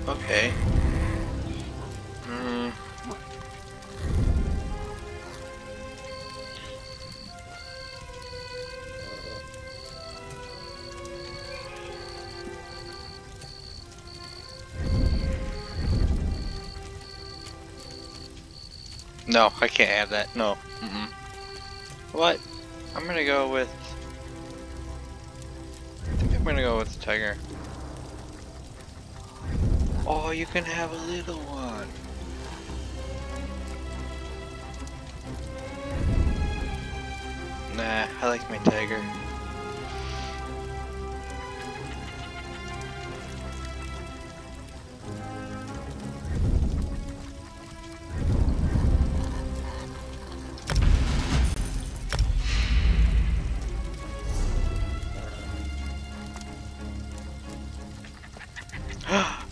Okay. No, I can't have that. No. What? I'm gonna go with... I think I'm gonna go with the tiger. Oh, you can have a little one. Nah, I like my tiger.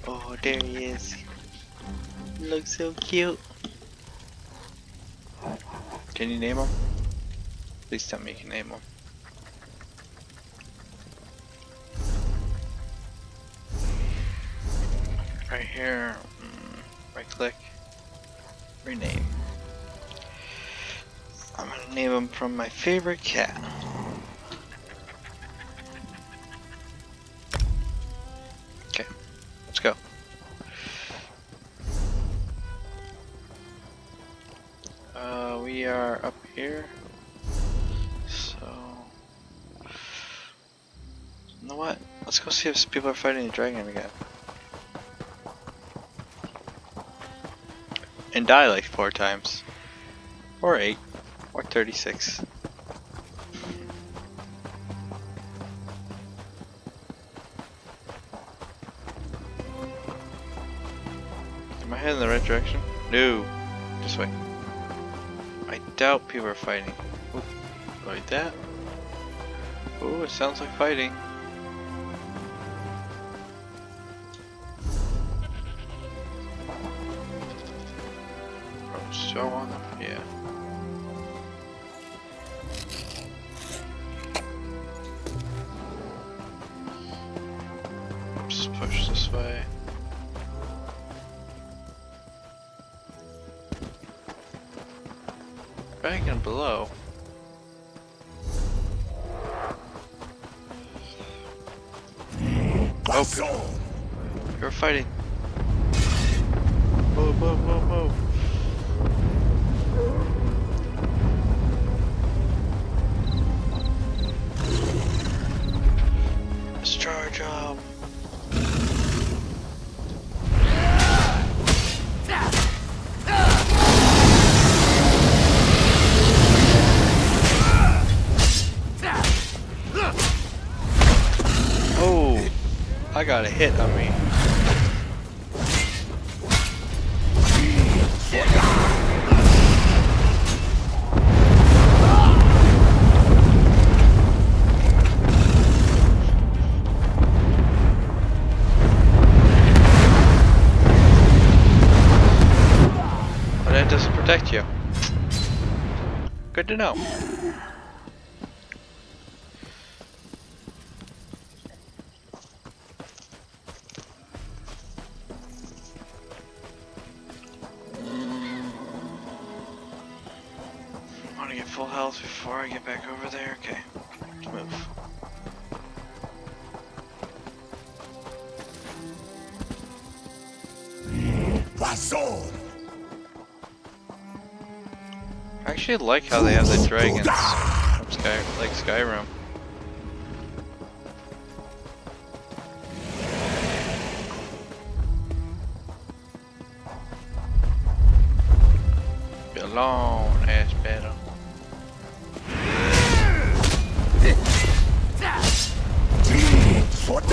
Oh, there he is. Looks so cute. Can you name him? Please tell me you can name him. Right here, right click, rename. I'm gonna name him from my favorite cat. Okay, let's go. We are up here. So, you know what? Let's go see if people are fighting the dragon again. And die like 4 times. Or 8. Or 36. Am I heading in the right direction? No. This way. I doubt people are fighting. Ooh, like that. Oh, it sounds like fighting. So on them? Yeah. Just push this way. Dragon below. Oh, you're fighting. Whoa, whoa, whoa, whoa. Charge up. Oh, I got a hit on me. That doesn't protect you. Good to know. I want to get full health before I get back over there. Okay, let's move. I actually like how they have the dragons from Skyrim. Be a long ass battle. What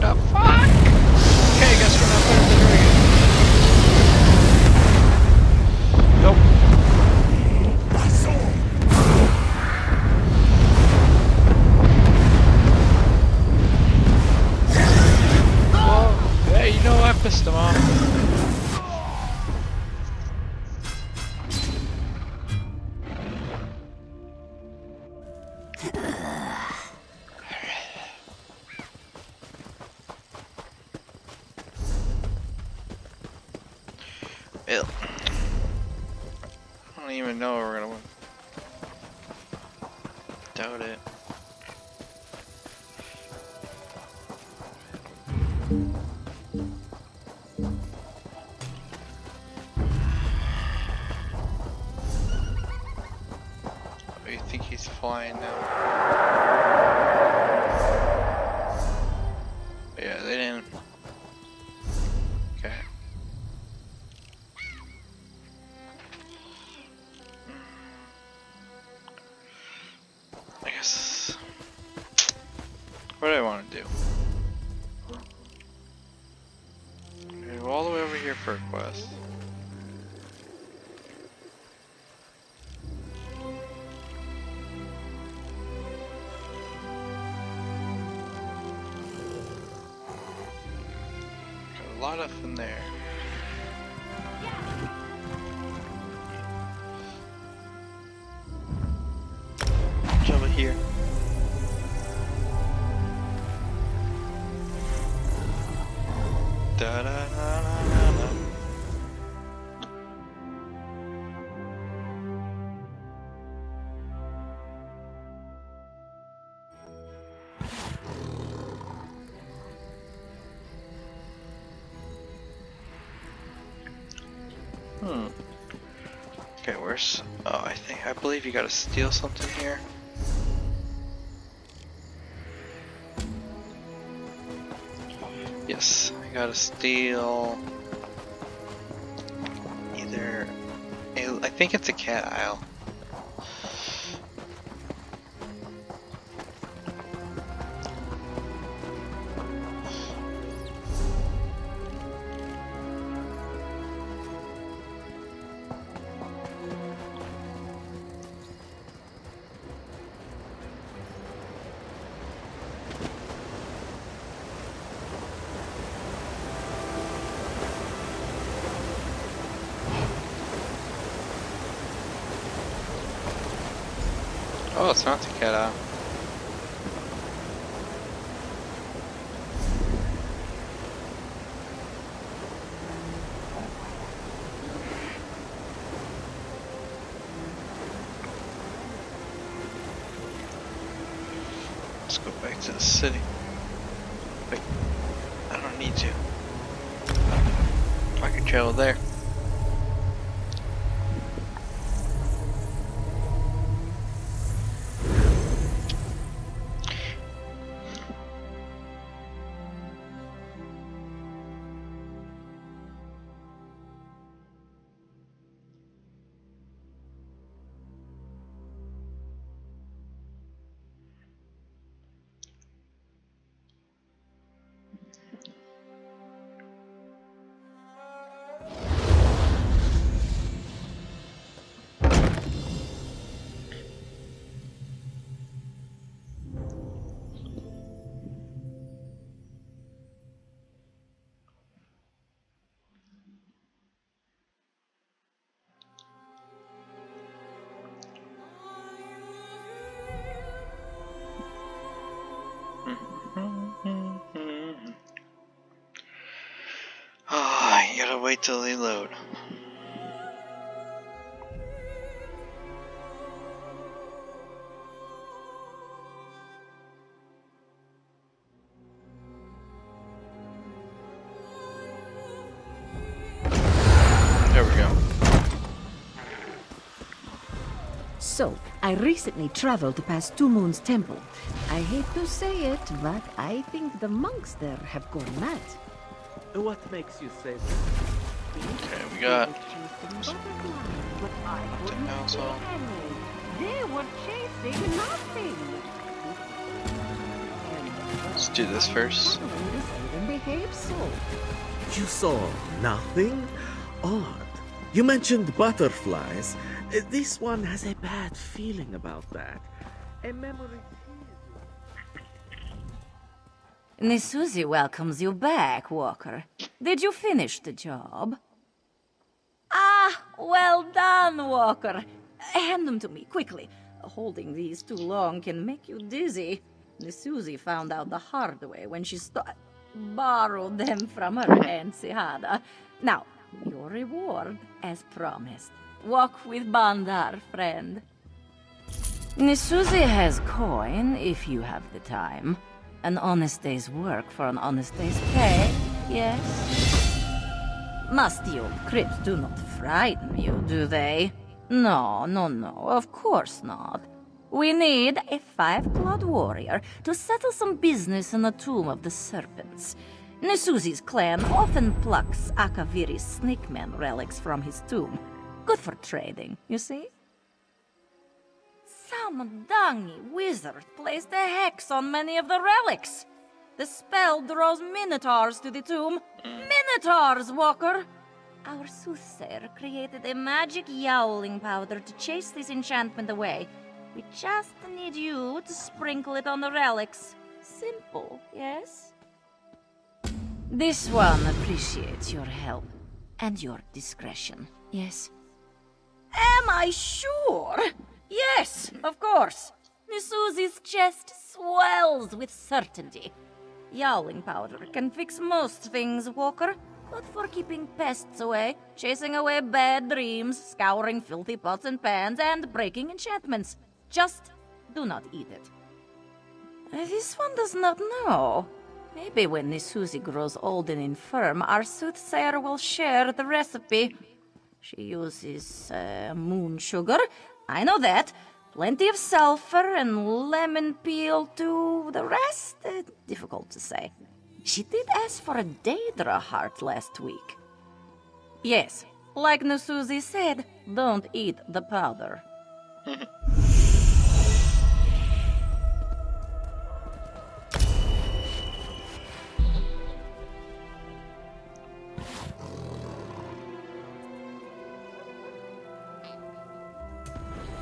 the fuck? Okay, guess we're not playing the dragon. Nope. Whoa. Hey, you know I pissed him off. Ew. I don't even know if we're gonna win. Doubt it. Oh, you think he's flying now? Yeah, they didn't. Okay. I guess. What do I want to do? Go all the way over here for a quest. Got a lot of in there. What's over here? Da da da da da da. Okay, where's... Oh, I believe you gotta steal something here. Yes, I gotta steal... Either... I think it's a cat aisle. Oh, it's not the cat aisle. Let's go back to the city. Wait, I don't need to. I can travel there. Ah, you gotta wait till they load. There we go. So, I recently traveled past Two Moons Temple. I hate to say it, but I think the monks there have gone mad. What makes you say that? Okay, we got... They were chasing nothing. Let's do this first. Even behave so. You saw nothing? Odd. You mentioned butterflies. This one has a bad feeling about that. A memory. Nisuzi welcomes you back, Walker. Did you finish the job? Ah, well done, Walker. Hand them to me, quickly. Holding these too long can make you dizzy. Nisuzi found out the hard way when she borrowed them from her Aunt Sihada. Now, your reward, as promised. Walk with Bandar, friend. Nisuzi has coin, if you have the time. An honest day's work for an honest day's pay, yes? Musty old crypts do not frighten you, do they? No, of course not. We need a 5-clawed warrior to settle some business in the Tomb of the Serpents. Nisuzi's clan often plucks Akaviri's snakeman relics from his tomb. Good for trading, you see? Some dungy wizard placed a hex on many of the relics. The spell draws minotaurs to the tomb. Minotaurs, Walker! Our soothsayer created a magic yowling powder to chase this enchantment away. We just need you to sprinkle it on the relics. Simple, yes? This one appreciates your help and your discretion, yes? Am I sure? Yes, of course. Nisuzi's chest swells with certainty. Yowling powder can fix most things, Walker. But for keeping pests away, chasing away bad dreams, scouring filthy pots and pans, and breaking enchantments. Just do not eat it. This one does not know. Maybe when Nisuzi grows old and infirm, our soothsayer will share the recipe. She uses moon sugar. I know that. Plenty of sulfur and lemon peel too. The rest, difficult to say. She did ask for a Daedra heart last week. Yes, like Nisuzi said, don't eat the powder.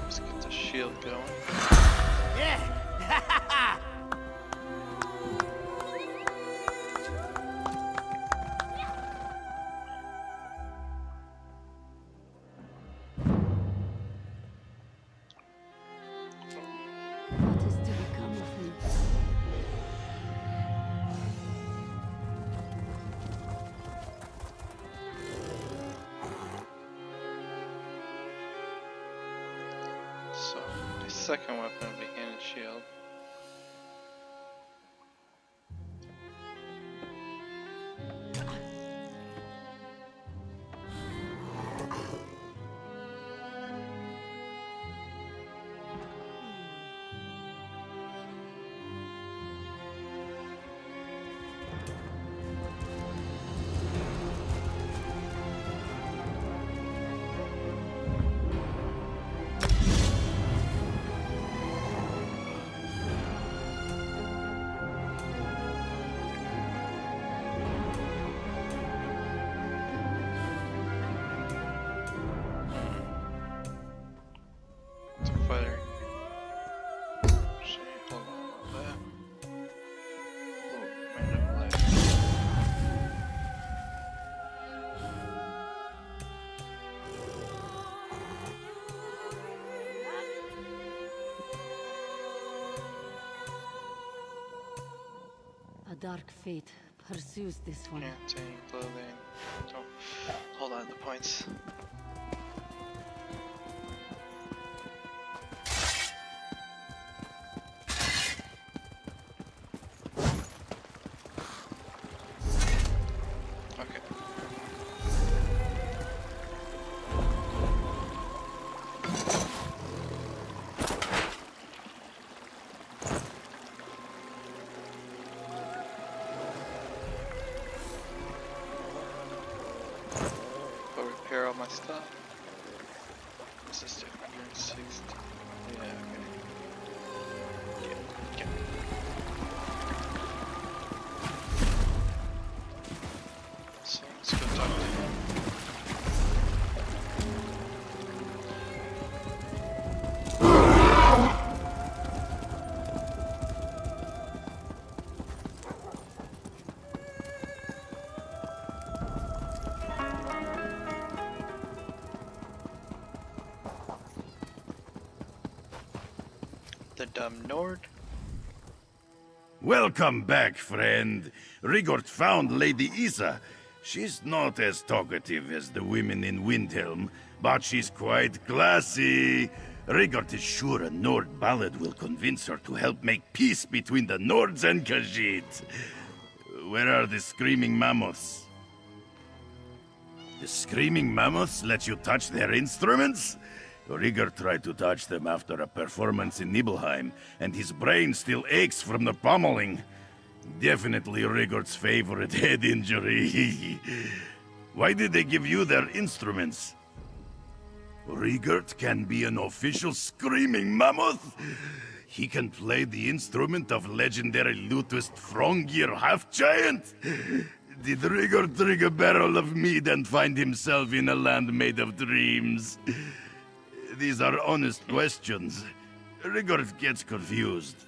Let's get the shield going. Yeah! What is to become of him? So, the second weapon will be in a shield. Fighter. Shit, hold on about that. Oh, random life. A dark fate pursues this one. Canteen, clothing. Don't hold on to the points. Okay. Go repair all my stuff. This is 260. Yeah, okay. Yeah. So let's go talk to him. The dumb Nord. Welcome back, friend. Rigord found Lady Isa. She's not as talkative as the women in Windhelm, but she's quite classy. Rigard is sure a Nord ballad will convince her to help make peace between the Nords and Khajiit. Where are the screaming mammoths? The screaming mammoths let you touch their instruments? Rigard tried to touch them after a performance in Nibelheim, and his brain still aches from the pummeling. Definitely Rigard's favorite head injury. Why did they give you their instruments? Rigard can be an official screaming mammoth? He can play the instrument of legendary lutist Frongir half-giant? Did Rigard drink a barrel of mead and find himself in a land made of dreams? These are honest questions. Rigard gets confused.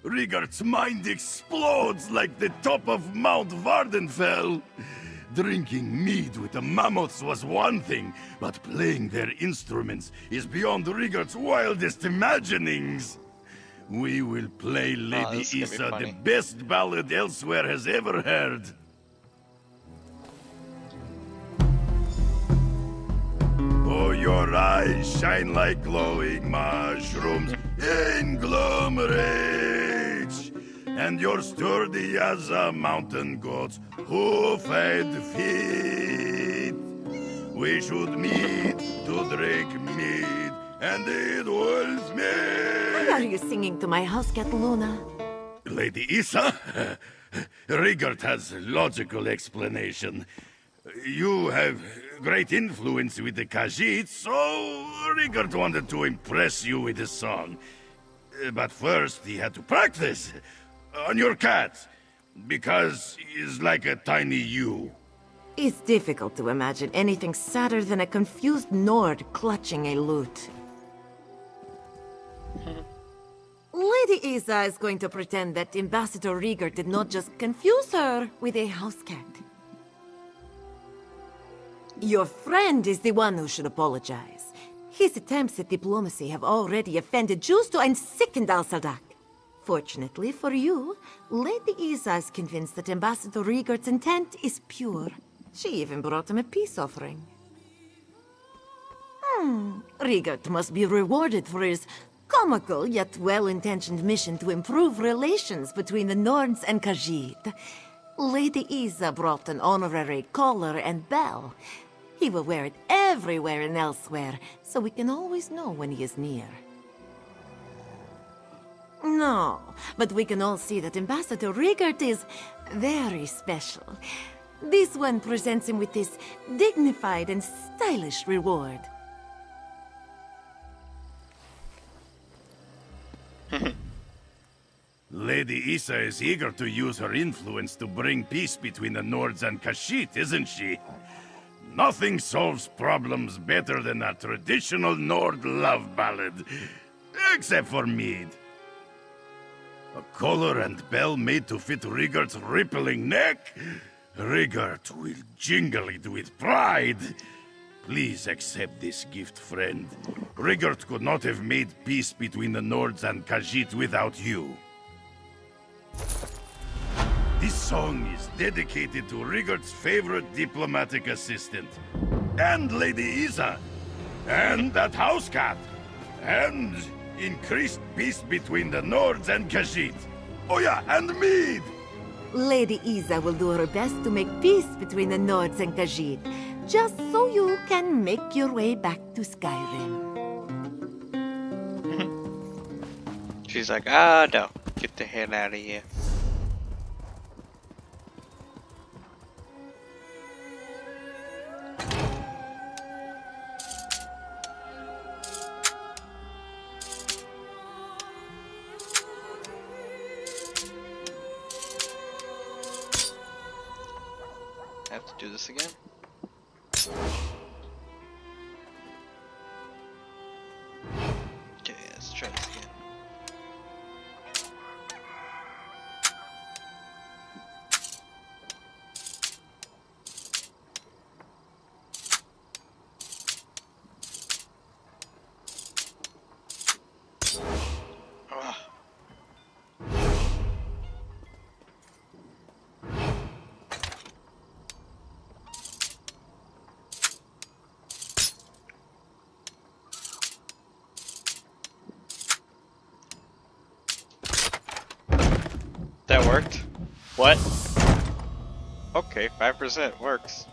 Rigard's mind explodes like the top of Mount Vardenfell. Drinking mead with the mammoths was one thing, but playing their instruments is beyond Rigard's wildest imaginings. We will play Lady Isa the best ballad Elsewhere has ever heard. Oh, your eyes shine like glowing mushrooms in glomerates, and you're sturdy as a mountain goat's hoof-fed feet. We should meet to drink mead, and it was me. Why are you singing to my house cat, Luna? Lady Isa? Rigard has logical explanation. You have great influence with the Khajiit, so Rigard wanted to impress you with his song. But first, he had to practice on your cat, because he's like a tiny you. It's difficult to imagine anything sadder than a confused Nord clutching a lute. Lady Isa is going to pretend that Ambassador Rigard did not just confuse her with a house cat. Your friend is the one who should apologize. His attempts at diplomacy have already offended Justo and sickened Al-Saldak. Fortunately for you, Lady Isa is convinced that Ambassador Rigard's intent is pure. She even brought him a peace offering. Rigard must be rewarded for his comical yet well-intentioned mission to improve relations between the Nords and Khajiit. Lady Isa brought an honorary collar and bell. He will wear it everywhere and elsewhere, so we can always know when he is near. No, but we can all see that Ambassador Rigard is very special. This one presents him with this dignified and stylish reward. Lady Isa is eager to use her influence to bring peace between the Nords and Khajiit, isn't she? Nothing solves problems better than a traditional Nord love ballad. Except for mead. A collar and bell made to fit Rigard's rippling neck? Rigard will jingle it with pride. Please accept this gift, friend. Rigard could not have made peace between the Nords and Khajiit without you. This song is dedicated to Rigard's favorite diplomatic assistant, and Lady Isa, and that house cat, and increased peace between the Nords and Khajiit. Oh yeah, and mead! Lady Isa will do her best to make peace between the Nords and Khajiit, just so you can make your way back to Skyrim. She's like, ah, no, get the hell out of here. Have to do this again. Okay, let's try this again. That worked? What? Okay, 5% works.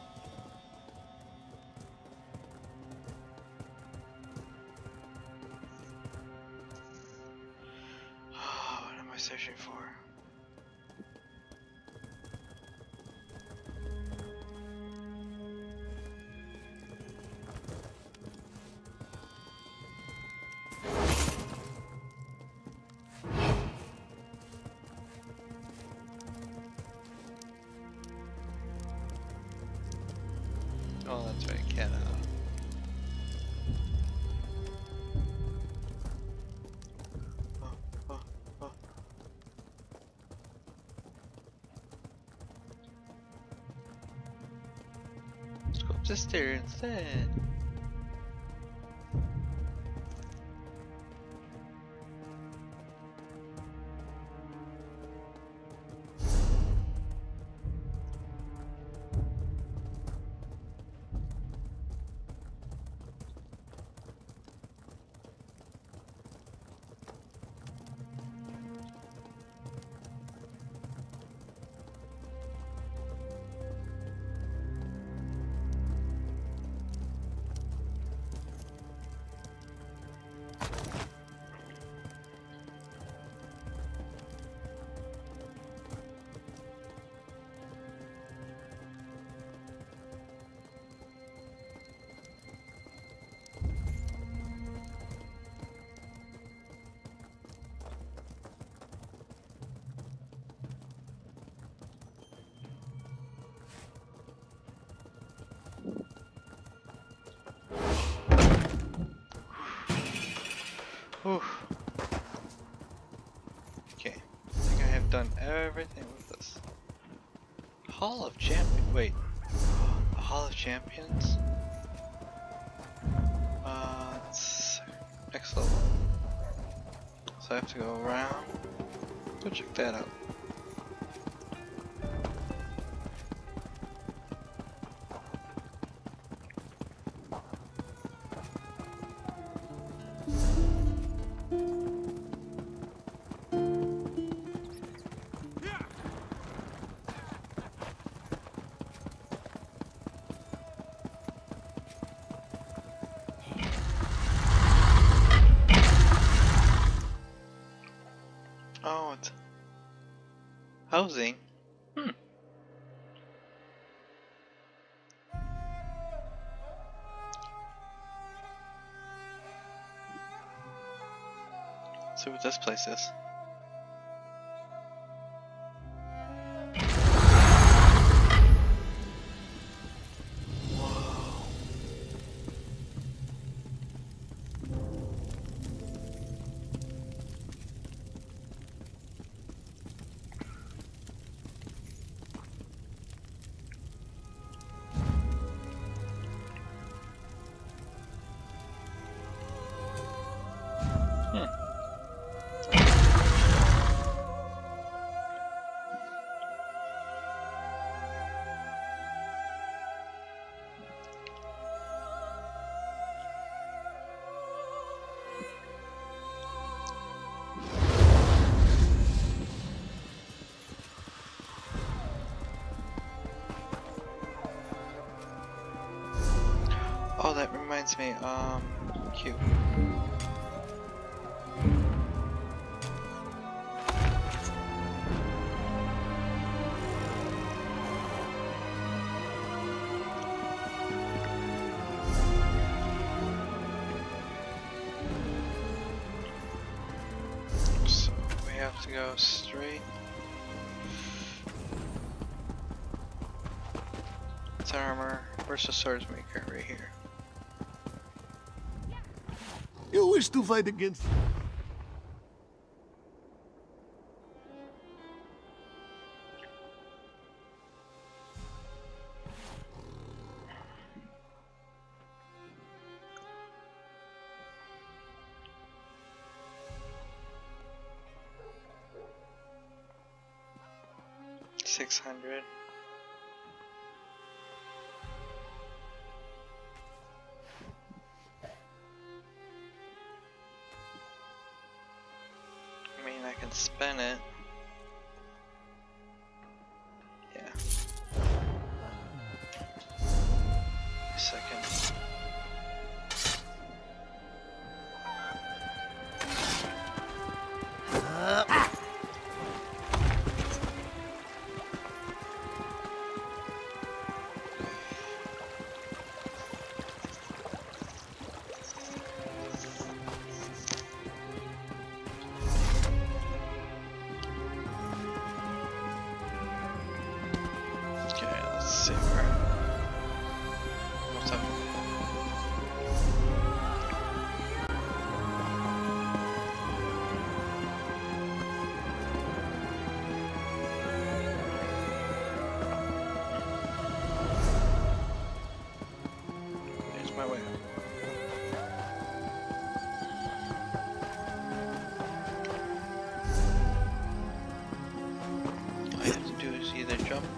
What am I searching for? Oh, that's right, Canada. Oh. Let's go up the stairs instead. Whew. Okay, I think I have done everything with this. Hall of Champions. Wait, Hall of Champions? It's next level. So I have to go around. Go check that out. Oh, it's housing. See what this place is. Oh, that reminds me, cute. So we have to go straight. It's armor. Where's the swordsmaker? Right here. You wish to fight against... $600. I mean, I can spin it.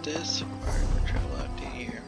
this, or we'll travel out to here.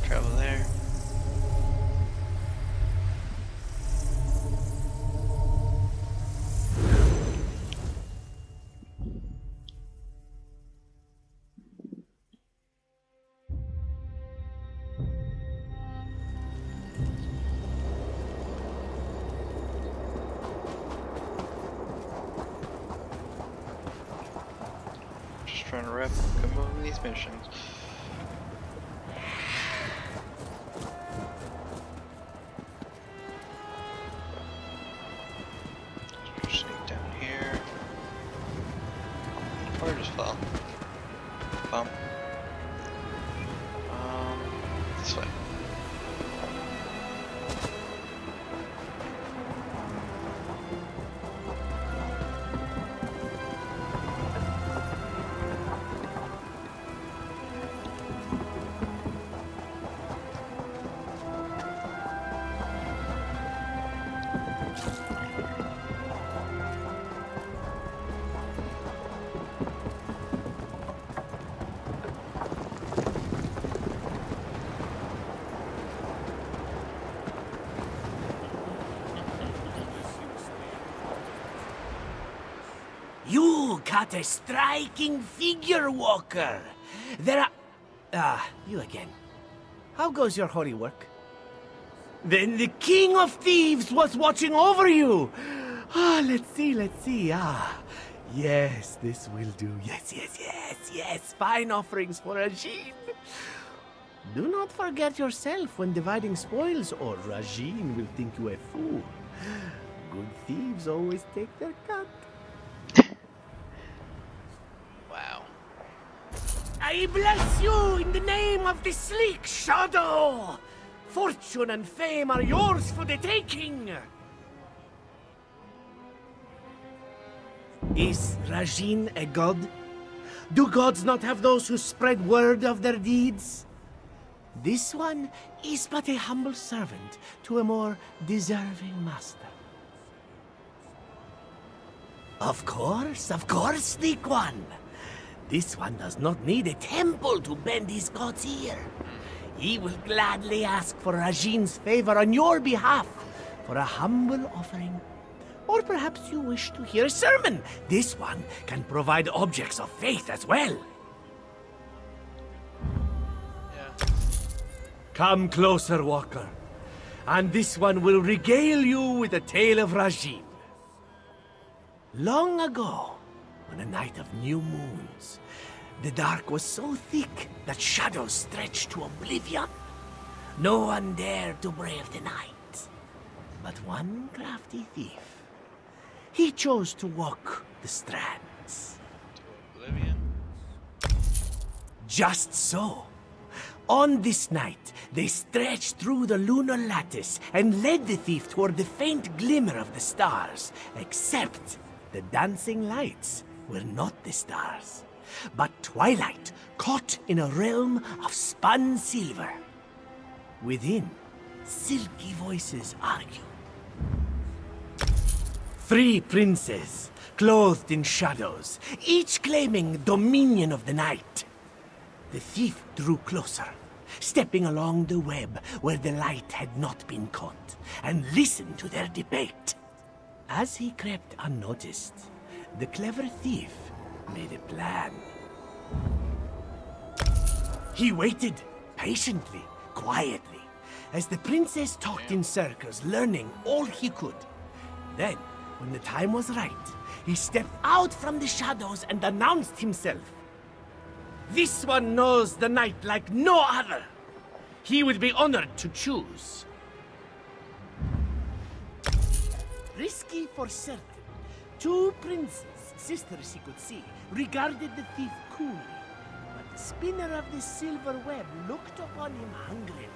Travel there. Just trying to wrap up these missions. Sneak down here. Or just fall. Bump. This way. You cut a striking figure, Walker. There are... you again. How goes your holy work? Then the King of Thieves was watching over you. Let's see. Yes, this will do. Yes. Fine offerings for Rajin. Do not forget yourself when dividing spoils, or Rajin will think you a fool. Good thieves always take their cut. Wow. I bless you in the name of the sleek shadow. Fortune and fame are yours for the taking. Is Rajin a god? Do gods not have those who spread word of their deeds? This one is but a humble servant to a more deserving master. Of course, sleek one. This one does not need a temple to bend his god's ear. He will gladly ask for Rajin's favor on your behalf for a humble offering. Or perhaps you wish to hear a sermon. This one can provide objects of faith as well. Yeah. Come closer, Walker. And this one will regale you with a tale of Rajin. Long ago, on a night of new moons, the dark was so thick that shadows stretched to oblivion. No one dared to brave the night, but one crafty thief. He chose to walk the strands. Oblivion. Just so. On this night, they stretched through the lunar lattice and led the thief toward the faint glimmer of the stars, except the dancing lights were not the stars, but twilight caught in a realm of spun silver. Within, silky voices argue. 3 princes, clothed in shadows, each claiming dominion of the night. The thief drew closer, stepping along the web where the light had not been caught, and listened to their debate. As he crept unnoticed, the clever thief made a plan. He waited patiently, quietly, as the princess talked in circles, learning all he could. Then, when the time was right, he stepped out from the shadows and announced himself. This one knows the night like no other. He would be honored to choose. Risky for certain. 2 princes, sisters he could see, regarded the thief coolly. But the spinner of the silver web looked upon him hungrily.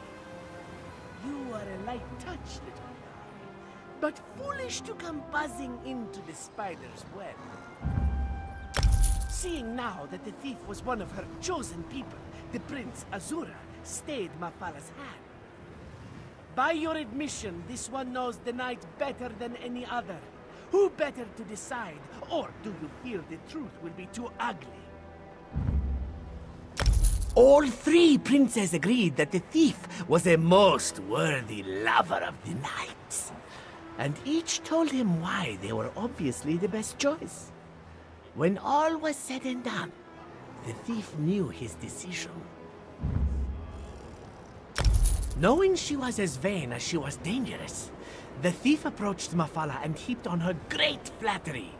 You are a light touch, little guy, but foolish to come buzzing into the spider's web. Seeing now that the thief was one of her chosen people, the Prince Azura stayed Mafala's hand. By your admission, this one knows the night better than any other. Who better to decide? Or do you fear the truth will be too ugly? All 3 princes agreed that the thief was a most worthy lover of the night. And each told him why they were obviously the best choice. When all was said and done, the thief knew his decision. Knowing she was as vain as she was dangerous, the thief approached Mafala and heaped on her great flattery.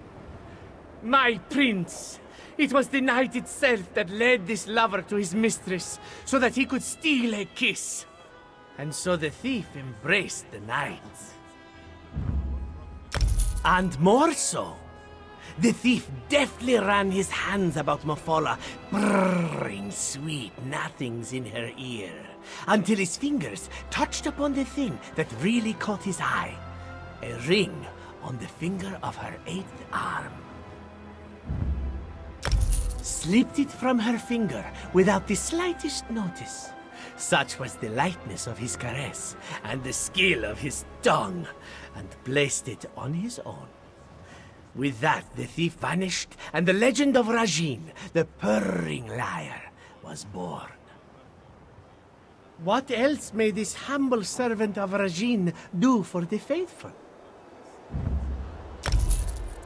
My prince, it was the night itself that led this lover to his mistress, so that he could steal a kiss. And so the thief embraced the night. And more so, the thief deftly ran his hands about Mafala, brrring sweet nothings in her ear, until his fingers touched upon the thing that really caught his eye, a ring on the finger of her 8th arm. Slipped it from her finger without the slightest notice. Such was the lightness of his caress and the skill of his tongue, and placed it on his own. With that, the thief vanished, and the legend of Rajin, the purring liar, was born. What else may this humble servant of Rajin do for the faithful?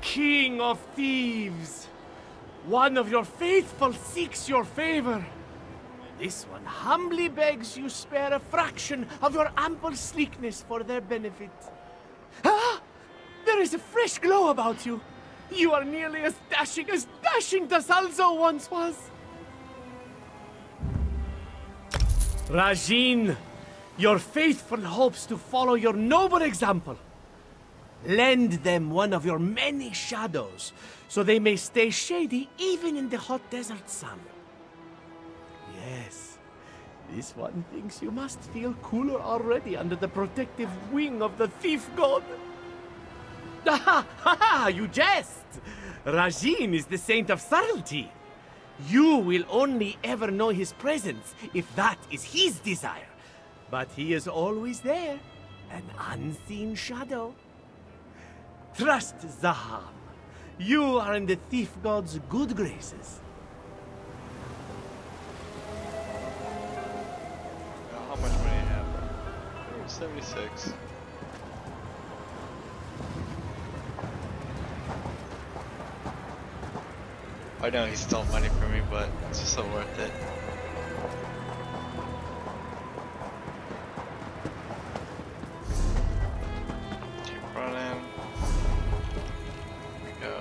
King of thieves! One of your faithful seeks your favor. This one humbly begs you spare a fraction of your ample sleekness for their benefit. Ah! There is a fresh glow about you. You are nearly as dashing Dasalzo once was. Rajin, your faithful hopes to follow your noble example. Lend them one of your many shadows, so they may stay shady even in the hot desert sun. Yes, this one thinks you must feel cooler already under the protective wing of the thief god. Ha ha! You jest! Rajin is the saint of subtlety. You will only ever know his presence if that is his desire. But he is always there, an unseen shadow. Trust Zaham. You are in the thief god's good graces. How much money do you have? 76. I know he stole money from me, but it's just so worth it. Keep running. Here we go.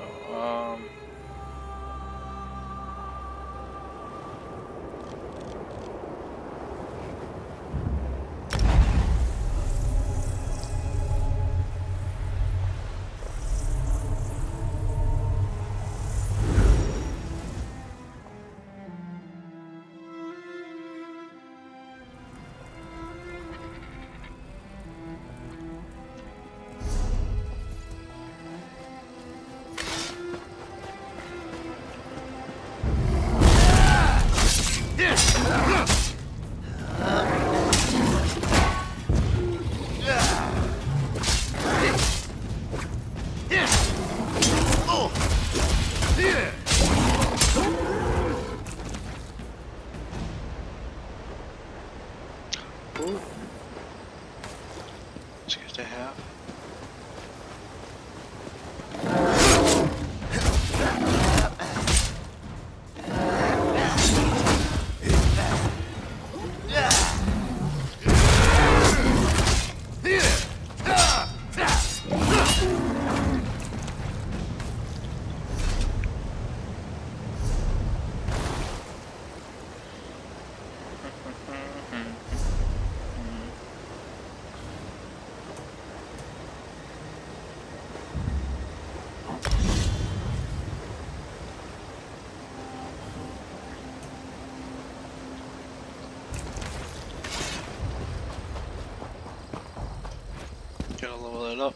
Load up.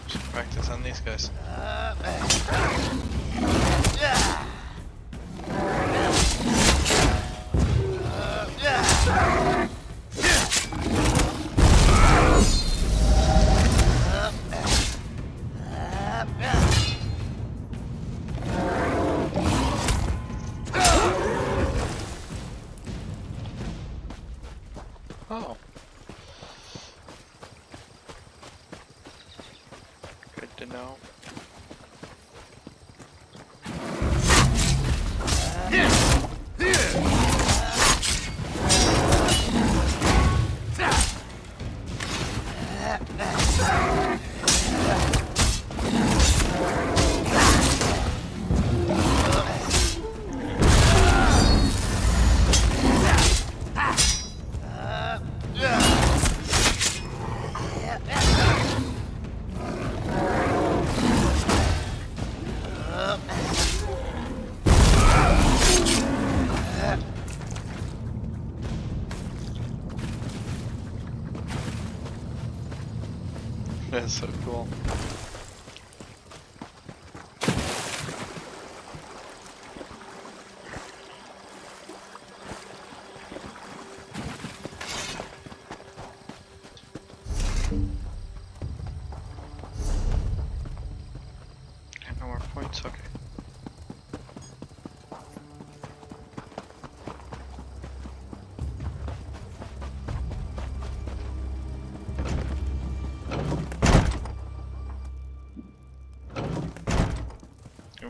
Should practice on these guys. Oh. Good to know. That's so cool. Got no more points, okay.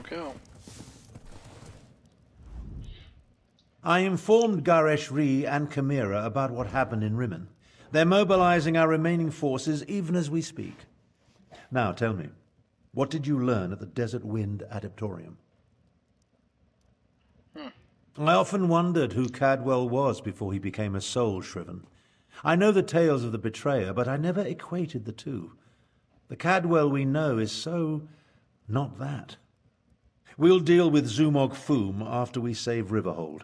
Go. I informed Garesh Rhi and Chimera about what happened in Rimmon. They're mobilizing our remaining forces even as we speak. Now tell me, what did you learn at the Desert Wind Adeptorium? I often wondered who Cadwell was before he became a soul shriven. I know the tales of the betrayer, but I never equated the two. The Cadwell we know is so not that. We'll deal with Zumog Foom after we save RiverHold.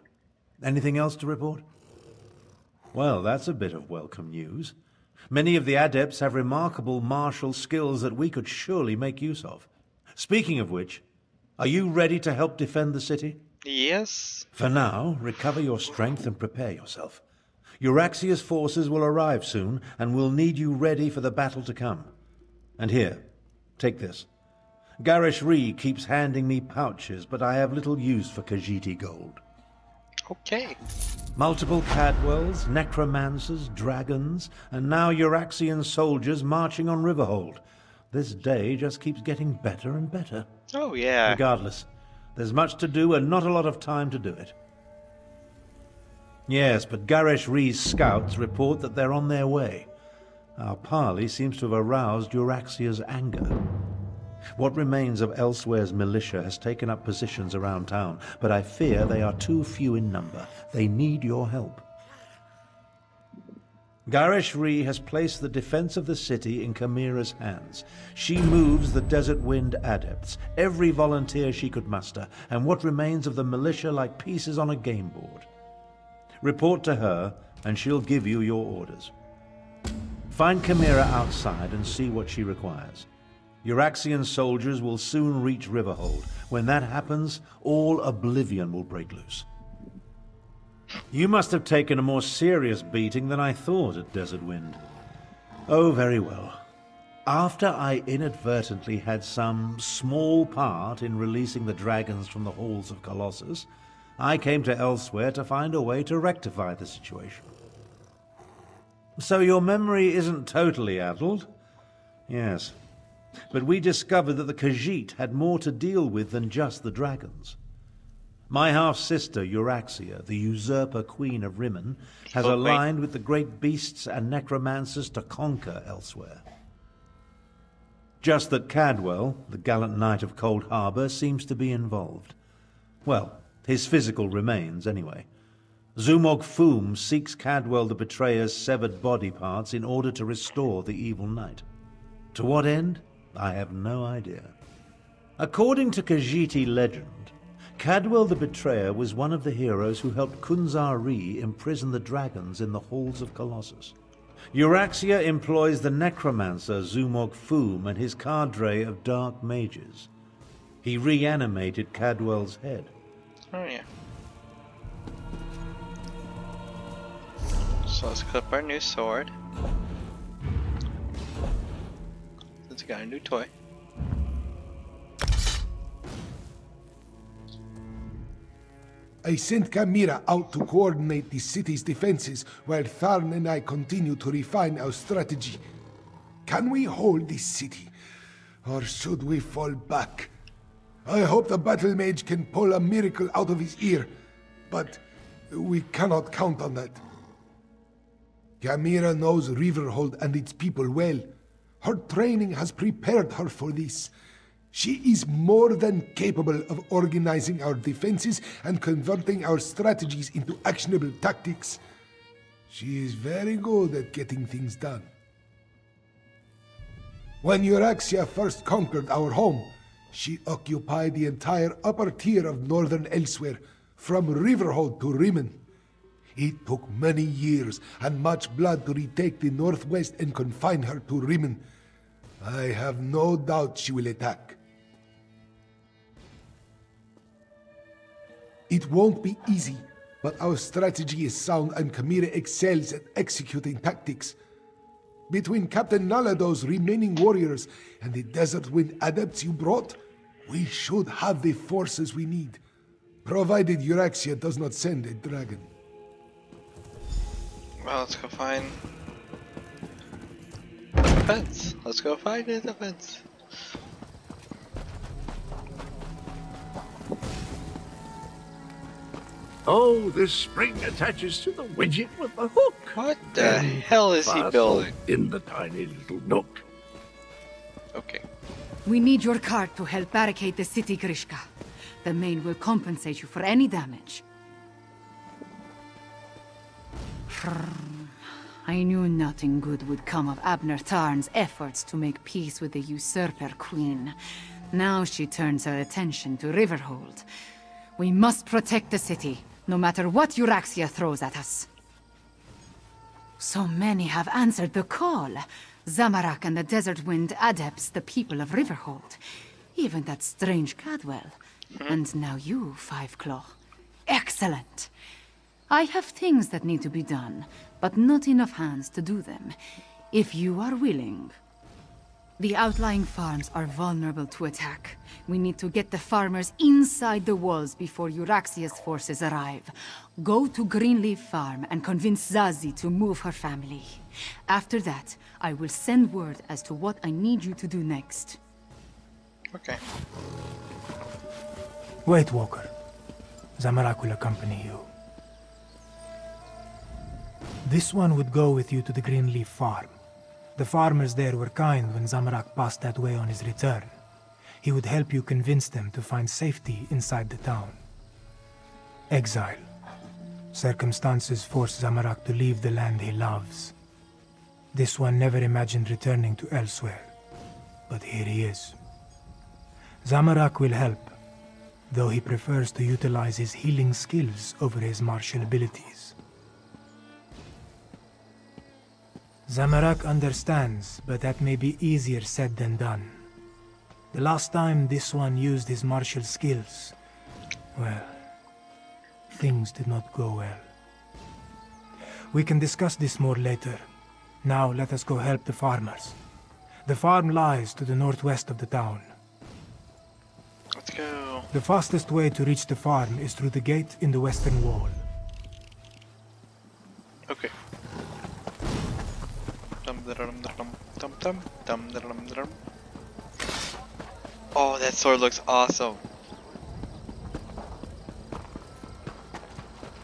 Anything else to report? Well, that's a bit of welcome news. Many of the adepts have remarkable martial skills that we could surely make use of. Speaking of which, are you ready to help defend the city? Yes. For now, recover your strength and prepare yourself. Euraxia's forces will arrive soon, and we'll need you ready for the battle to come. And here, take this. Garesh Rhi keeps handing me pouches, but I have little use for Khajiiti gold. Okay. Multiple Cadwells, necromancers, dragons, and now Euraxian soldiers marching on RiverHold. This day just keeps getting better and better. Oh, yeah. Regardless, there's much to do and not a lot of time to do it. Yes, but Garesh Rhi's scouts report that they're on their way. Our parley seems to have aroused Euraxia's anger. What remains of Elsewhere's militia has taken up positions around town, but I fear they are too few in number. They need your help. Garesh Rhi has placed the defense of the city in Chimera's hands. She moves the Desert Wind adepts, every volunteer she could muster, and what remains of the militia like pieces on a game board. Report to her, and she'll give you your orders. Find Chimera outside and see what she requires. Euraxian soldiers will soon reach RiverHold. When that happens, all oblivion will break loose. You must have taken a more serious beating than I thought at Desert Wind. Oh, very well. After I inadvertently had some small part in releasing the dragons from the halls of Colossus, I came to Elsewhere to find a way to rectify the situation. So your memory isn't totally addled? Yes. But we discovered that the Khajiit had more to deal with than just the dragons. My half-sister, Euraxia, the usurper queen of Rimmon, has aligned with the great beasts and necromancers to conquer Elsewhere. Just that Cadwell, the gallant knight of Cold Harbor, seems to be involved. Well, his physical remains, anyway. Zumog Foom seeks Cadwell the Betrayer's severed body parts in order to restore the evil knight. To what end? I have no idea. According to Khajiiti legend, Cadwell the Betrayer was one of the heroes who helped Kunzar Rhi imprison the dragons in the halls of Colossus. Euraxia employs the necromancer Zumog Foom and his cadre of dark mages. He reanimated Cadwell's head. Oh yeah. So let's clip our new sword. Since we got a new toy. I sent Chimera out to coordinate the city's defenses while Tharn and I continue to refine our strategy. Can we hold this city? Or should we fall back? I hope the battle mage can pull a miracle out of his ear, but we cannot count on that. Chimera knows RiverHold and its people well. Her training has prepared her for this. She is more than capable of organizing our defenses and converting our strategies into actionable tactics. She is very good at getting things done. When Euraxia first conquered our home, she occupied the entire upper tier of northern Elsewhere, from RiverHold to Riemann. It took many years and much blood to retake the northwest and confine her to Riemann. I have no doubt she will attack. It won't be easy, but our strategy is sound and Chimera excels at executing tactics. Between Captain Nalado's remaining warriors and the Desert Wind adepts you brought, we should have the forces we need, provided Euraxia does not send a dragon. Well, let's go find the fence. Let's go find the fence. Oh, this spring attaches to the widget with the hook. What the hell is he building? In the tiny little nook. Okay. We need your cart to help barricade the city, Grishka. The main will compensate you for any damage. I knew nothing good would come of Abner Tarn's efforts to make peace with the usurper queen. Now she turns her attention to RiverHold. We must protect the city, no matter what Euraxia throws at us. So many have answered the call. Zamorak and the Desert Wind adepts, the people of RiverHold. Even that strange Cadwell. And now you, Five Claw. Excellent! I have things that need to be done, but not enough hands to do them. If you are willing. The outlying farms are vulnerable to attack. We need to get the farmers inside the walls before Euraxia's forces arrive. Go to Greenleaf Farm and convince Zazie to move her family. After that, I will send word as to what I need you to do next. Okay. Wait, Walker. Zamorak will accompany you. This one would go with you to the Greenleaf Farm. The farmers there were kind when Zamorak passed that way on his return. He would help you convince them to find safety inside the town. Exile. Circumstances forced Zamorak to leave the land he loves. This one never imagined returning to Elsewhere, but here he is. Zamorak will help, though he prefers to utilize his healing skills over his martial abilities. Zamorak understands, but that may be easier said than done. The last time this one used his martial skills, well, things did not go well. We can discuss this more later. Now let us go help the farmers. The farm lies to the northwest of the town. Let's go. The fastest way to reach the farm is through the gate in the western wall. Okay. Oh, that sword looks awesome.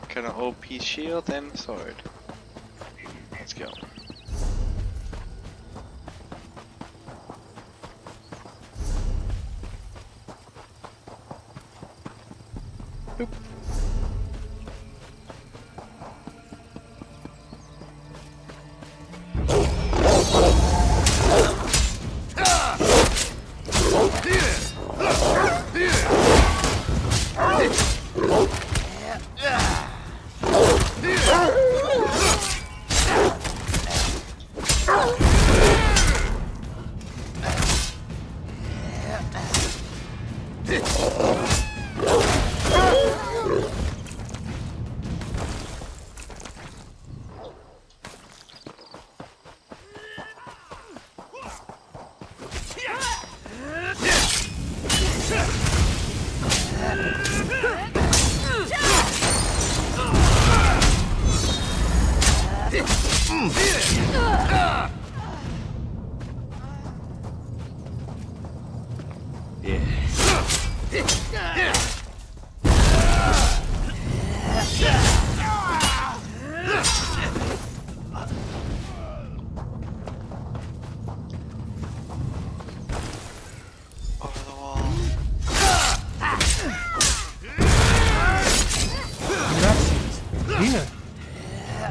Kind of OP shield and sword. Let's go. Boop.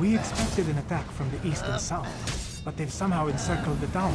We expected an attack from the east and south, but they've somehow encircled the town.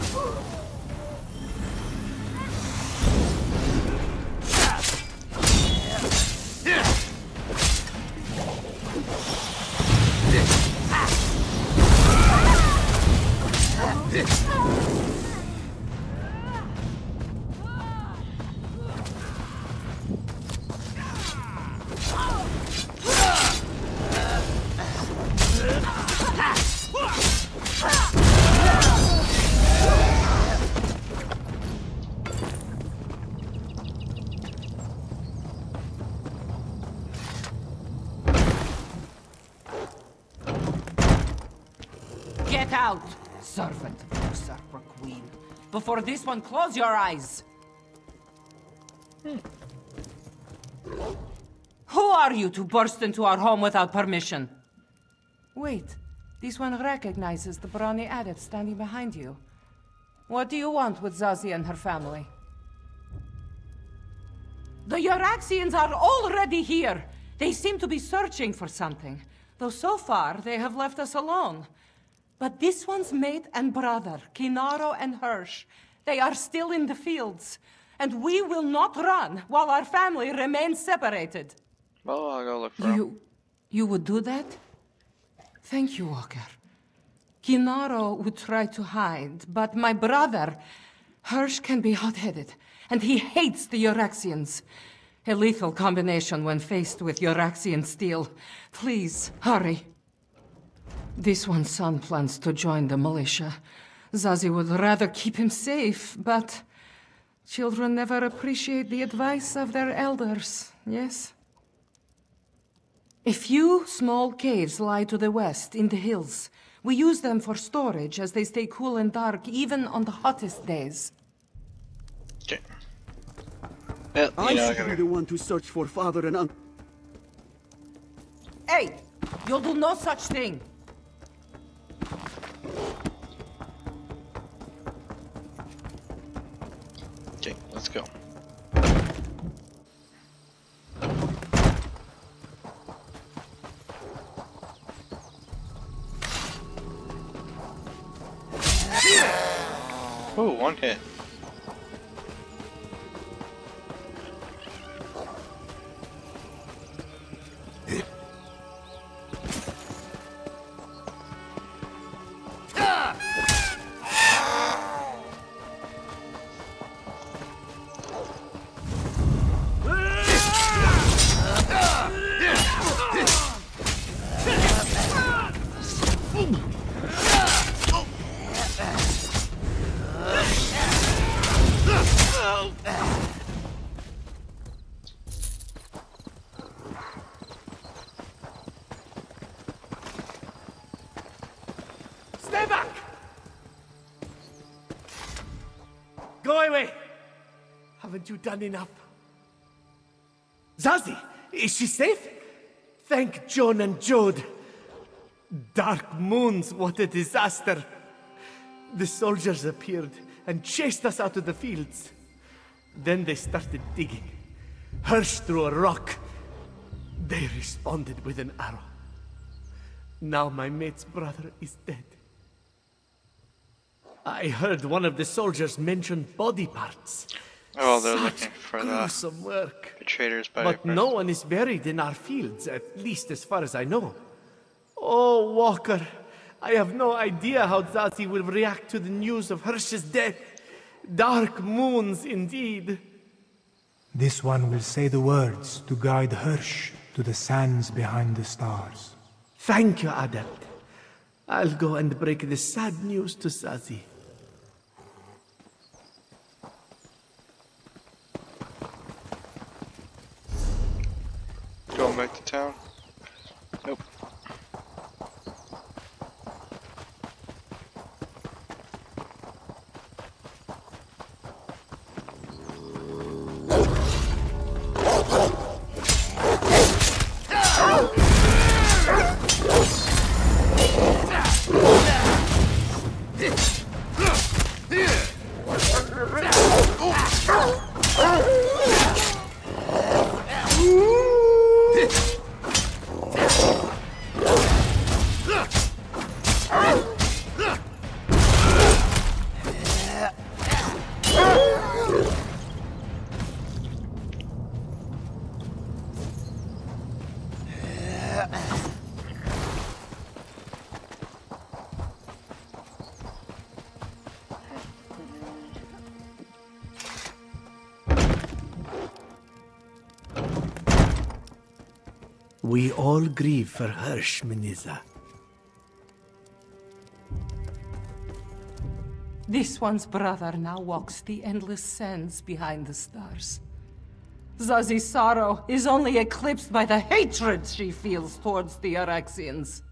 Get out, servant of the usurper queen. Before this one, close your eyes. Who are you to burst into our home without permission? Wait, this one recognizes the brawny adept standing behind you. What do you want with Zazie and her family? The Euraxians are already here. They seem to be searching for something, though so far they have left us alone. But this one's mate and brother, Kinaro and Hirsch, they are still in the fields. And we will not run while our family remains separated. Well, I'll go look for him. You would do that? Thank you, Walker. Kinaro would try to hide, but my brother, Hirsch, can be hot-headed, and he hates the Euraxians. A lethal combination when faced with Euraxian steel. Please, hurry. This one's son plans to join the militia. Zazie would rather keep him safe, but children never appreciate the advice of their elders, yes? A few small caves lie to the west, in the hills. We use them for storage as they stay cool and dark, even on the hottest days. Okay. Yeah, I should be the one to search for father and uncle. Hey! You'll do no such thing! Okay, let's go. Oh, one hit. Stay back! Go away! Haven't you done enough? Zazie, is she safe? Thank Joan and Jode. Dark moons, what a disaster. The soldiers appeared and chased us out of the fields. Then they started digging. Hirsch threw a rock. They responded with an arrow. Now my mate's brother is dead. I heard one of the soldiers mention body parts. Oh, they're Such looking for that. gruesome work. Betrader's body But no one is buried in our fields, at least as far as I know. Oh, Walker, I have no idea how Zazie will react to the news of Hirsch's death. Dark moons, indeed. This one will say the words to guide Hirsch to the sands behind the stars. Thank you, Adept. I'll go and break the sad news to Zazie. going back to town? Nope. We all grieve for Hirsch, Meniza. This one's brother now walks the endless sands behind the stars. Zazi's sorrow is only eclipsed by the hatred she feels towards the Araxians.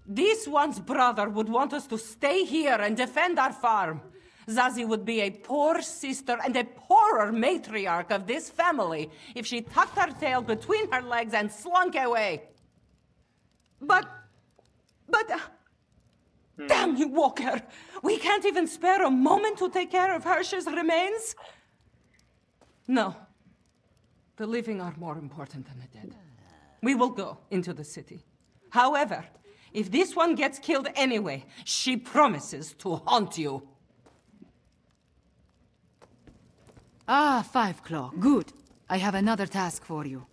This one's brother would want us to stay here and defend our farm. Zazi would be a poor sister and a poorer matriarch of this family if she tucked her tail between her legs and slunk away. But... Damn you, Walker! We can't even spare a moment to take care of Hirsch's remains? No. The living are more important than the dead. We will go into the city. However, if this one gets killed anyway, she promises to haunt you. Ah, 5 Claw. Good. I have another task for you.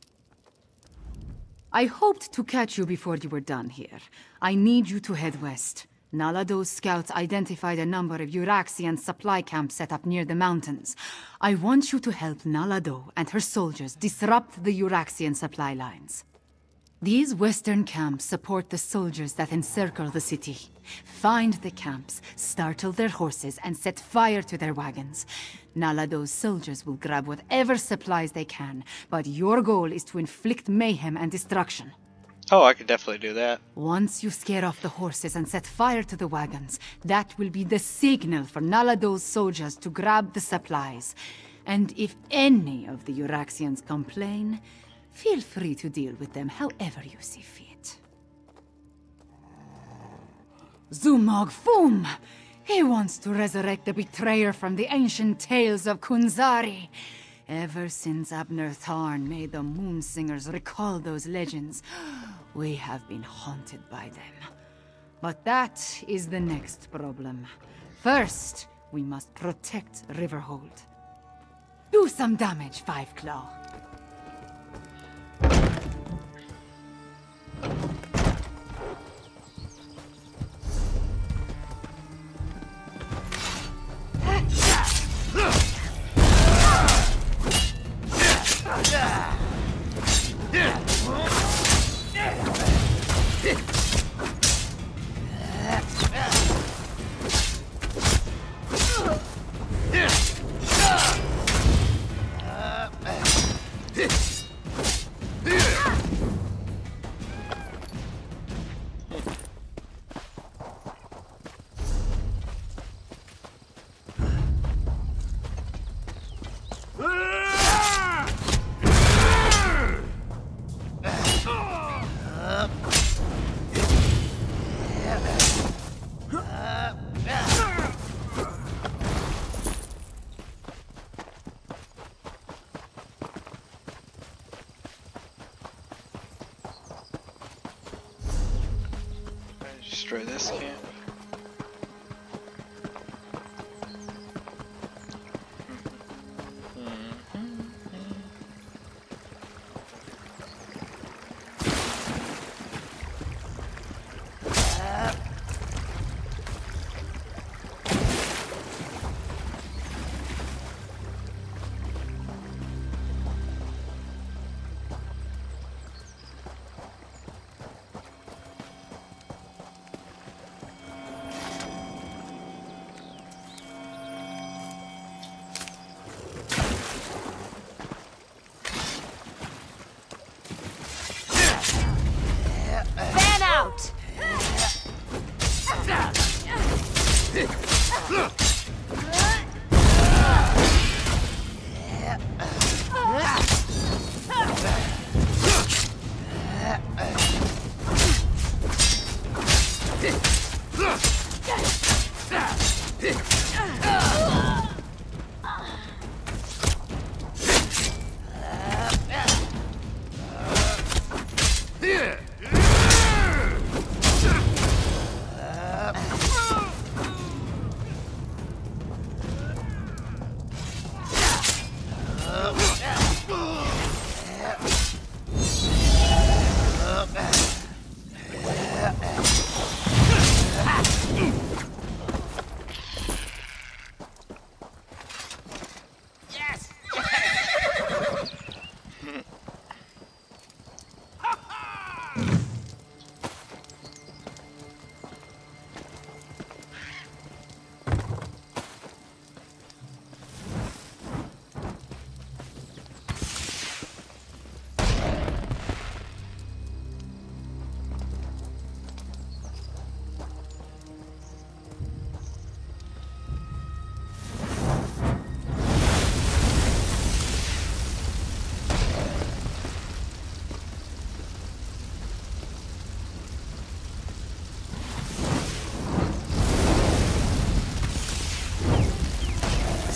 I hoped to catch you before you were done here. I need you to head west. Nalado's scouts identified a number of Euraxian supply camps set up near the mountains. I want you to help Nalado and her soldiers disrupt the Euraxian supply lines. These western camps support the soldiers that encircle the city. Find the camps, startle their horses, and set fire to their wagons. Nalado's soldiers will grab whatever supplies they can, but your goal is to inflict mayhem and destruction. Oh, I could definitely do that. Once you scare off the horses and set fire to the wagons, that will be the signal for Nalado's soldiers to grab the supplies. And if any of the Euraxians complain, feel free to deal with them however you see fit. Zumog Fum! He wants to resurrect the betrayer from the ancient tales of Kunzari. Ever since Abner Tharn made the Moonsingers recall those legends, we have been haunted by them. But that is the next problem. First, we must protect RiverHold. Do some damage, 5 Claw. Destroy this camp.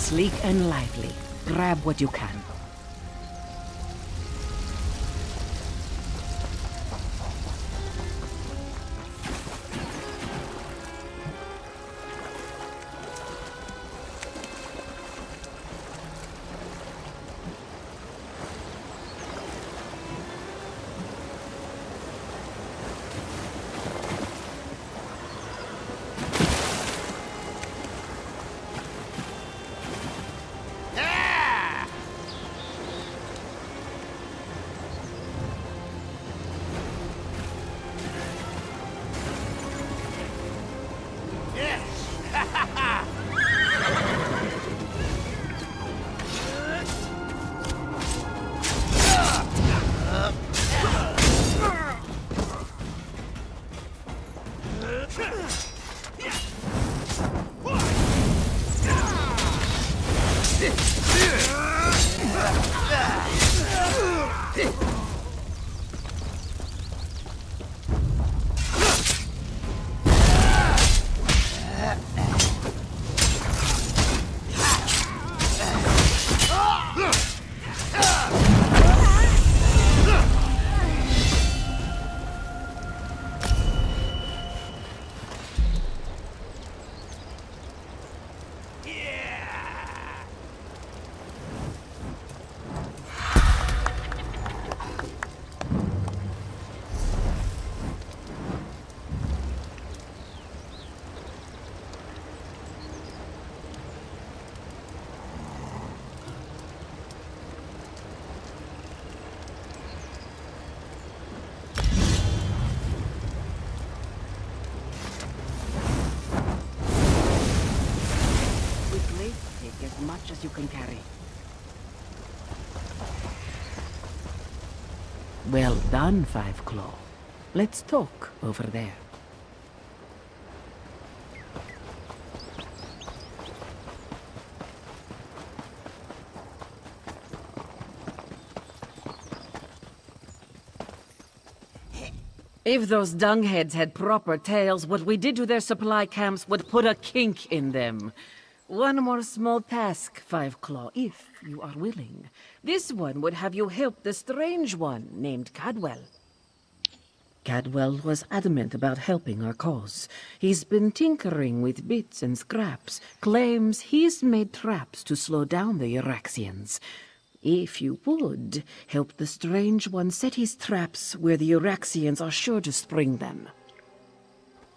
sleek and lively. Grab what you can. As much as you can carry. Well done, Five Claw. Let's talk over there. If those dungheads had proper tails, what we did to their supply camps would put a kink in them. One more small task, Five Claw, if you are willing. This one would have you help the strange one named Cadwell. Cadwell was adamant about helping our cause. He's been tinkering with bits and scraps, claims he's made traps to slow down the Iraxians. If you would, help the strange one set his traps where the Iraxians are sure to spring them.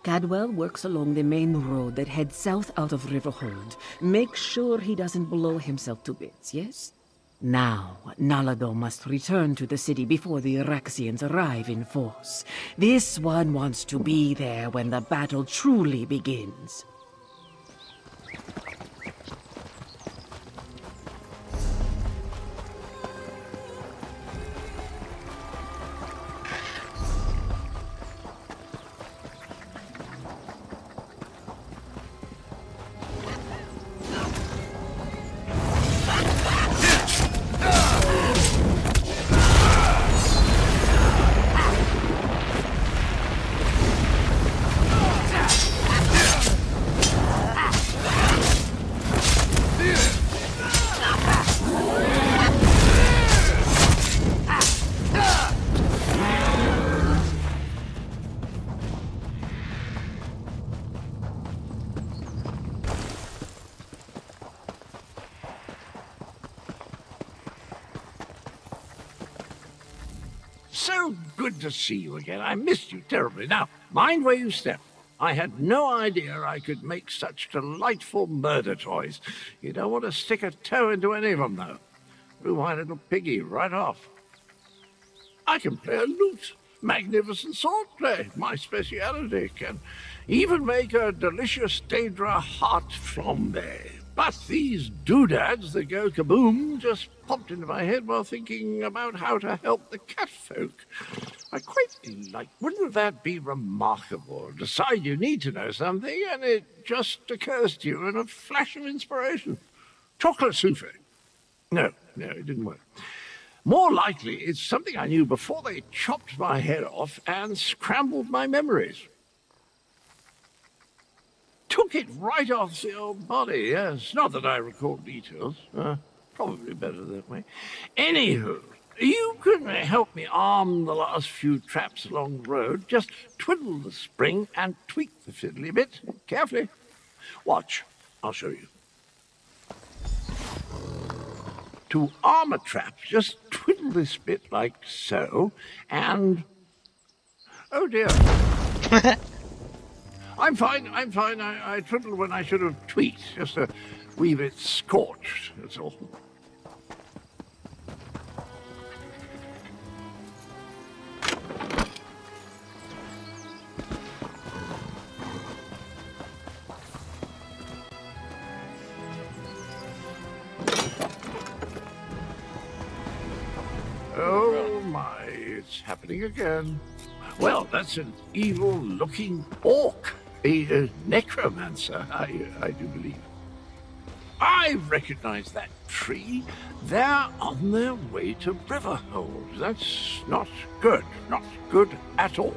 Cadwell works along the main road that heads south out of RiverHold. Make sure he doesn't blow himself to bits, yes? Now, Nalado must return to the city before the Iraxians arrive in force. This one wants to be there when the battle truly begins. So good to see you again. I missed you terribly. Now, mind where you step. I had no idea I could make such delightful murder toys. You don't want to stick a toe into any of them, though. Threw my little piggy right off. I can play a lute. Magnificent swordplay, my speciality. Can even make a delicious Daedra heart flambe. But these doodads that go kaboom just popped into my head while thinking about how to help the catfolk. I quite like, wouldn't that be remarkable? Decide you need to know something and it just occurs to you in a flash of inspiration. Chocolate souffle. No, it didn't work. More likely, it's something I knew before they chopped my head off and scrambled my memories. took it right off the old body, yes. Not that I recall details. Probably better that way. Anywho, you can help me arm the last few traps along the road. Just twiddle the spring and tweak the fiddly bit. Carefully. Watch. I'll show you. To arm a trap, just twiddle this bit like so, and... Oh dear. I'm fine. I twiddled when I should have tweaked. Just a wee bit scorched, that's all. Oh my, it's happening again. Well, that's an evil-looking orc. A necromancer, I do believe. I recognize that tree. They're on their way to RiverHold. That's not good. Not good at all.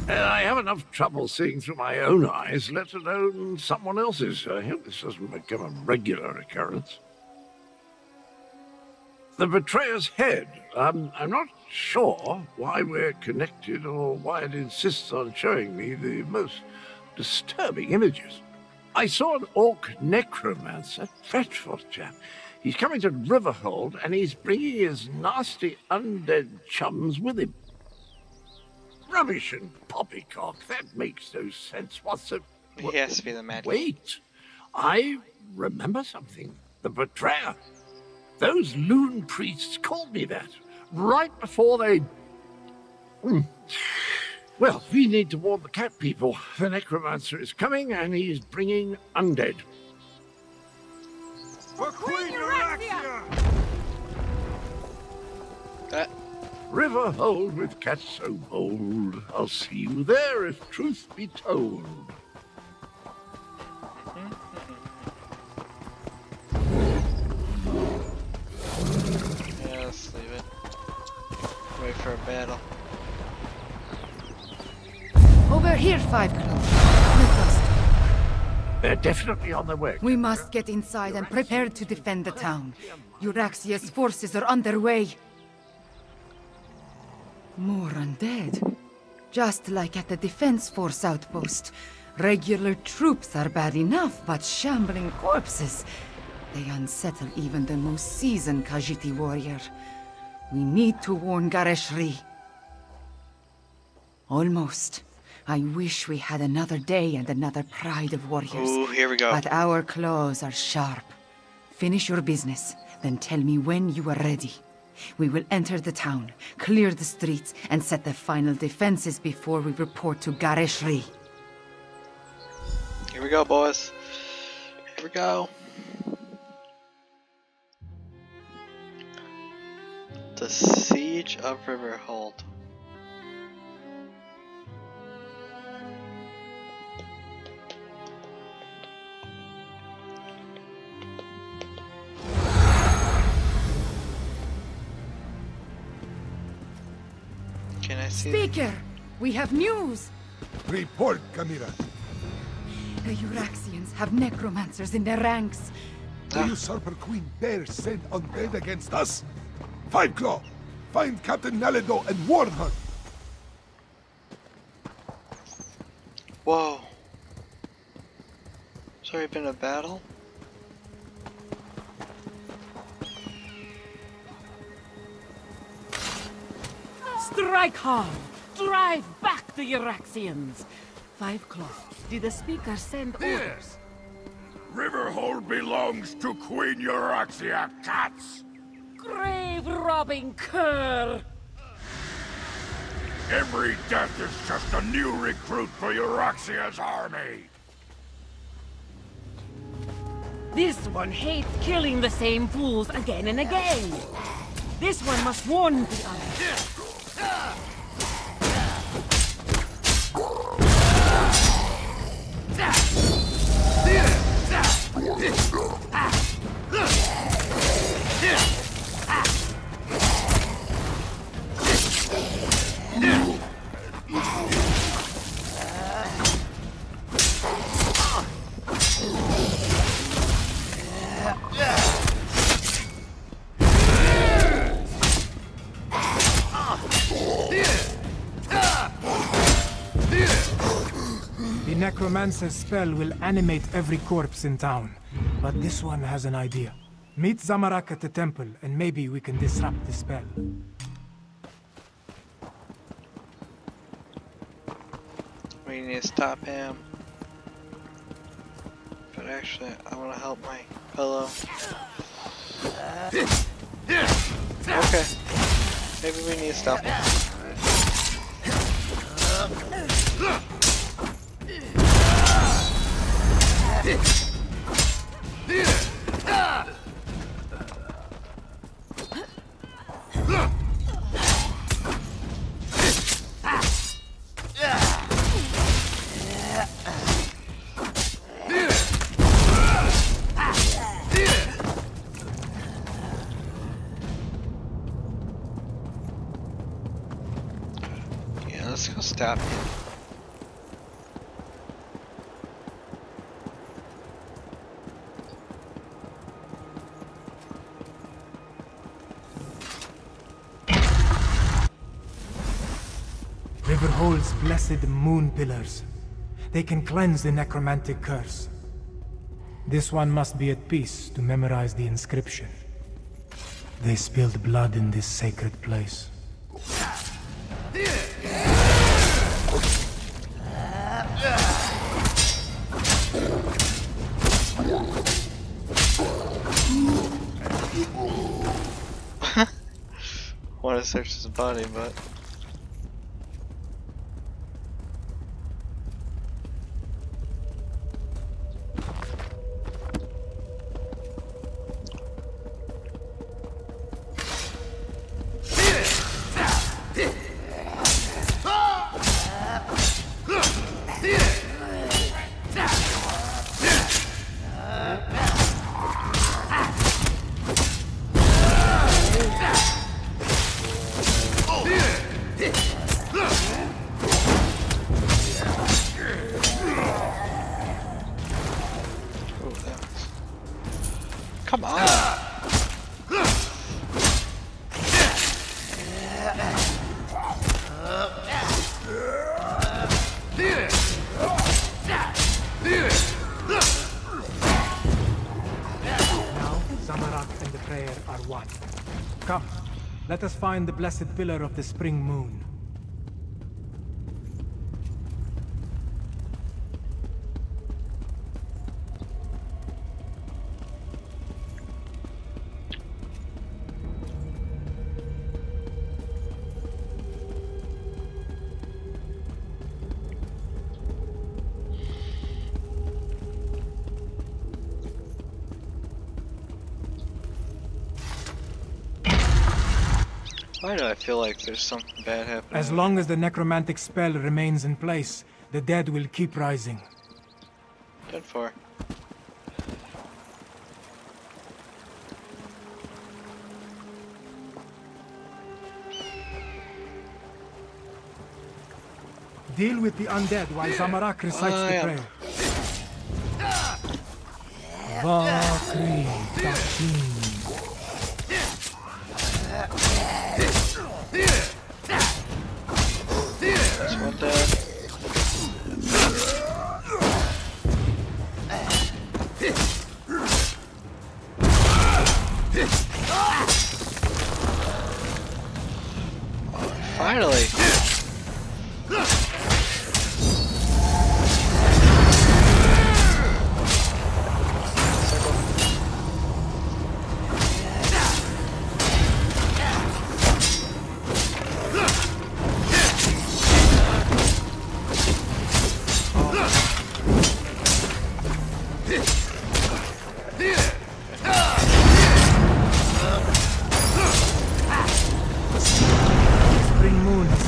And I have enough trouble seeing through my own eyes, let alone someone else's. I hope this doesn't become a regular occurrence. The betrayer's head. I'm not sure why we're connected or why it insists on showing me the most disturbing images. I saw an orc necromancer, dreadful chap. He's coming to RiverHold and he's bringing his nasty undead chums with him. Rubbish and poppycock, that makes no sense. What's the... He has to be the magic. Wait, I remember something. The betrayer. Those loon priests called me that, right before they... Well, we need to warn the cat people. The necromancer is coming, and he's bringing undead. For Queen Euraxia! That... RiverHold with cats so bold. I'll see you there if truth be told. Let's leave it. Wait for a battle. Over here, 5 Claw. Let us. They're definitely on their way. We must get inside and prepare to defend the town. Euraxia's forces are on their way. More undead. Just like at the Defense Force outpost. Regular troops are bad enough, but shambling corpses. They unsettle even the most seasoned Khajiiti warrior. We need to warn Gareshri. Almost. I wish we had another day and another pride of warriors. Ooh, here we go. But our claws are sharp. Finish your business, then tell me when you are ready. We will enter the town, clear the streets, and set the final defenses before we report to Gareshri. Here we go, boys. Here we go. The Siege of RiverHold. Can I see? Speaker, we have news. Report, Camira. The Euraxians have necromancers in their ranks. The usurper queen dare send undead against us? 5 Claw, find Captain Naledo and warn her. Whoa. Has already been a battle? Strike hard! Drive back the Euraxians! 5 Claw, did the speaker send orders? RiverHold belongs to Queen Euraxia, cats! Grave-robbing cur! Every death is just a new recruit for Euraxia's army! This one hates killing the same fools again and again! This one must warn the others! necromancer's spell will animate every corpse in town, but this one has an idea. Meet Zamarak at the temple, and maybe we can disrupt the spell. We need to stop him. But actually, I want to help my pillow. Okay. Maybe we need to stop him. Yeah, let's go stop him. RiverHold's blessed moon pillars. They can cleanse the necromantic curse. This one must be at peace to memorize the inscription. They spilled blood in this sacred place. Want to search his body, but come on. Now, Zamarak and the prayer are one. Come, let us find the blessed pillar of the spring moon. Why do I feel like there's something bad happening? As long as the necromantic spell remains in place, the dead will keep rising. Done for. Deal with the undead while Zamarak recites the prayer. Vakri Takin. That's one dead. Finally!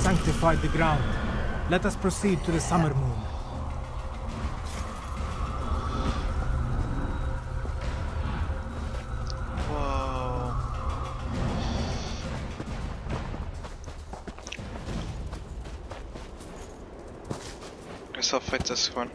Sanctified the ground. Let us proceed to the summer moon. Whoa. Guess I'll fight this one.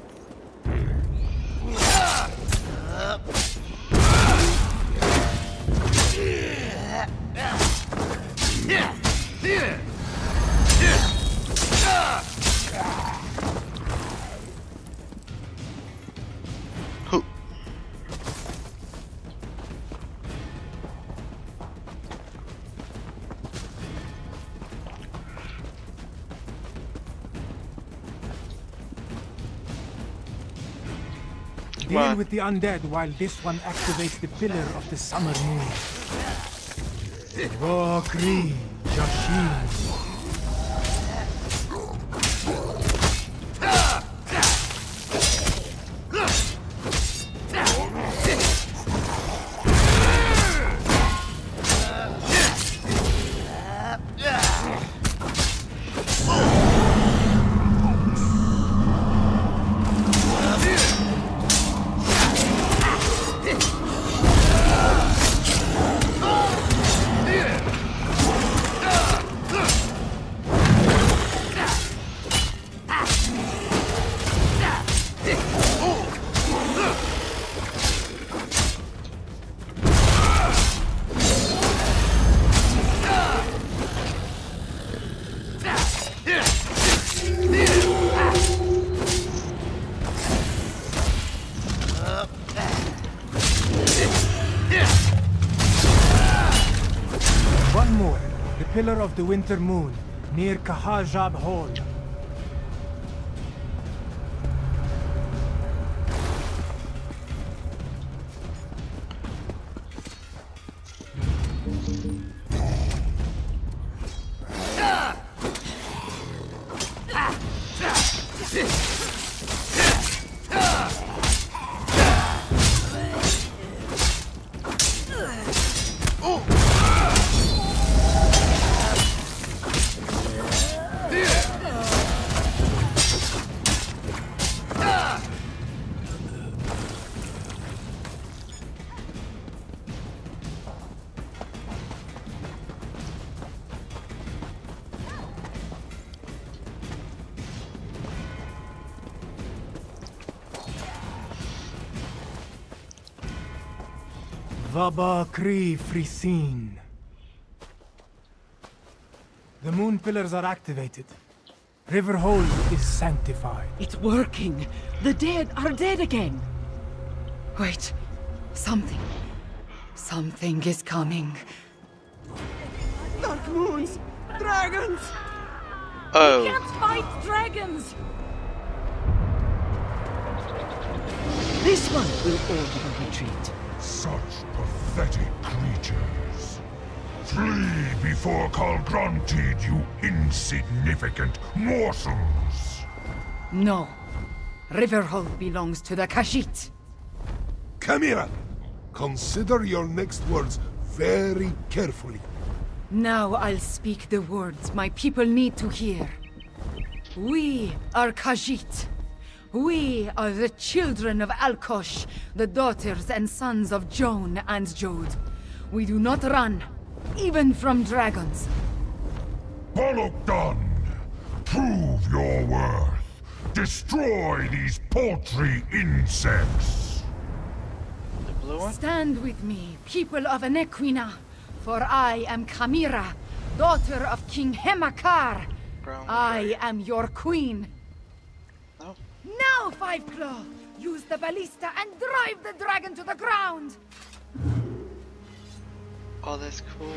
Deal with the undead while this one activates the pillar of the summer moon. Rokri, Jashin. Pillar of the Winter Moon, near Kahajab Hall. Vaba Kri Frisin. The moon pillars are activated. RiverHold is sanctified. It's working. The dead are dead again. Wait. Something is coming. Dark moons! Dragons! Oh. We can't fight dragons! This one will order a retreat. Such pathetic creatures. Flee before Khal granted you insignificant morsels. No. RiverHold belongs to the Khajiit. Khamira, consider your next words very carefully. Now I'll speak the words my people need to hear. We are Khajiit. We are the children of Alkosh, the daughters and sons of Joan and Jode. We do not run, even from dragons. Bolokdan, prove your worth. Destroy these paltry insects. The blue one? Stand with me, people of Anequina, for I am Khamira, daughter of King Hemakar. I am your queen. No. Now, Five Claw! Use the ballista and drive the dragon to the ground! Oh, that's cool.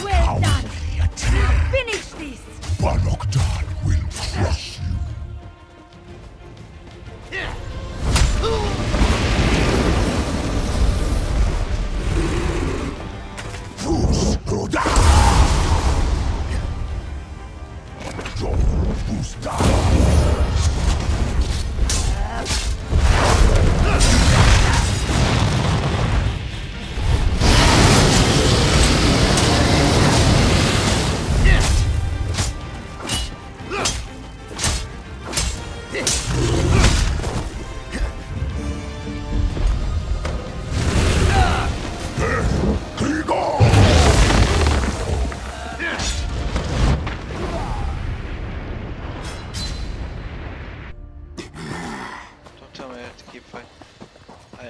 Well done! Now finish this! Bolokdan will crush you.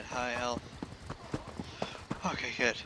High health. Okay, good.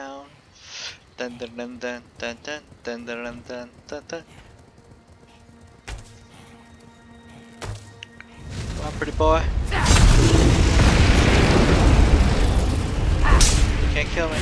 down. Dun dun dun dun dun dun dun dun dun dun dun. Come on, pretty boy. You can't kill me.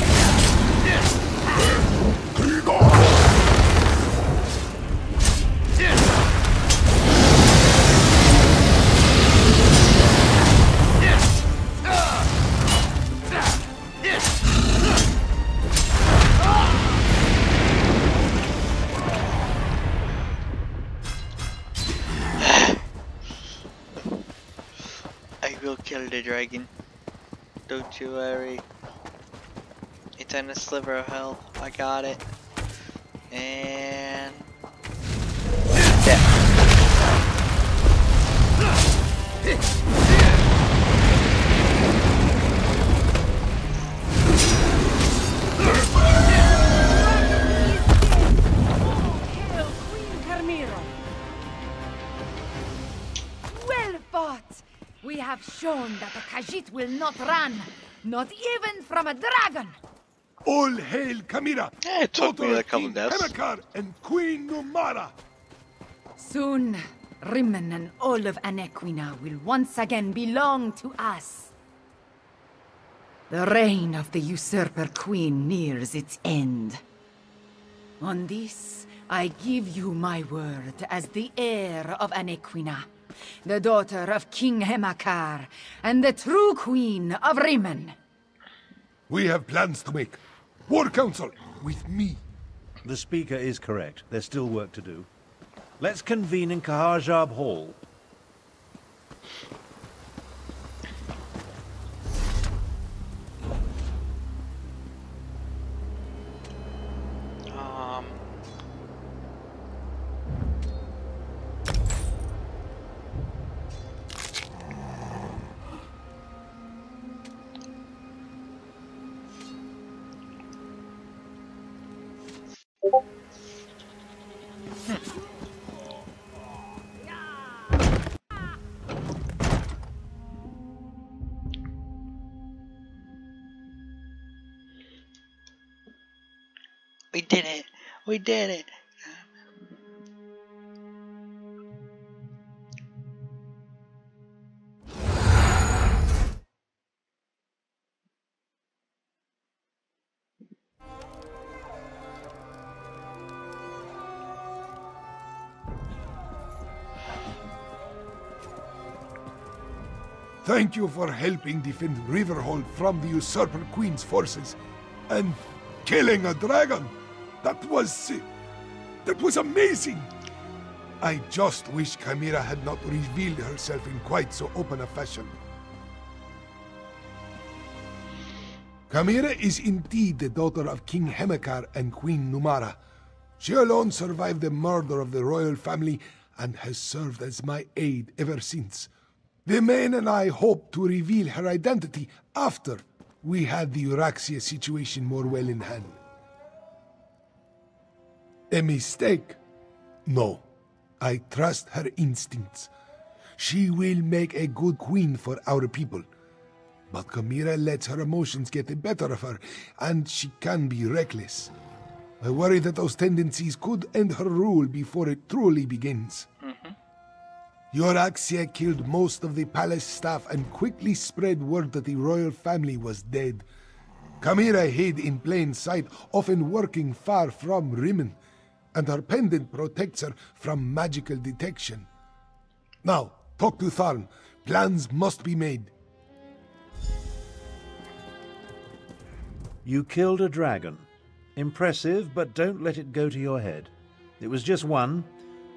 I will kill the dragon. Don't you worry. It's in a sliver of hell. I got it. And death. Well fought! We have shown that the Khajiit will not run, not even from a dragon! All hail Kamira, Yeah, it took me daughter a of couple King deaths. Hemekar and Queen Numara. Soon, Rimmon and all of Anequina will once again belong to us. The reign of the usurper queen nears its end. On this, I give you my word as the heir of Anequina, the daughter of King Hemakar, and the true queen of Rimmon. We have plans to make. War Council, with me. The speaker is correct. There's still work to do. Let's convene in Kahajab Hall. We did it! We did it! Thank you for helping defend RiverHold from the Usurper Queen's forces. And killing a dragon! That was amazing! I just wish Kamira had not revealed herself in quite so open a fashion. Kamira is indeed the daughter of King Hemekar and Queen Numara. She alone survived the murder of the royal family and has served as my aide ever since. The men and I hoped to reveal her identity after we had the Euraxia situation more well in hand. A mistake? No. I trust her instincts. She will make a good queen for our people. But Kamira lets her emotions get the better of her, and she can be reckless. I worry that those tendencies could end her rule before it truly begins. Euraxia killed most of the palace staff and quickly spread word that the royal family was dead. Kamira hid in plain sight, often working far from Rimmon, and her pendant protects her from magical detection. Now, talk to Tharn. Plans must be made. You killed a dragon. Impressive, but don't let it go to your head. It was just one,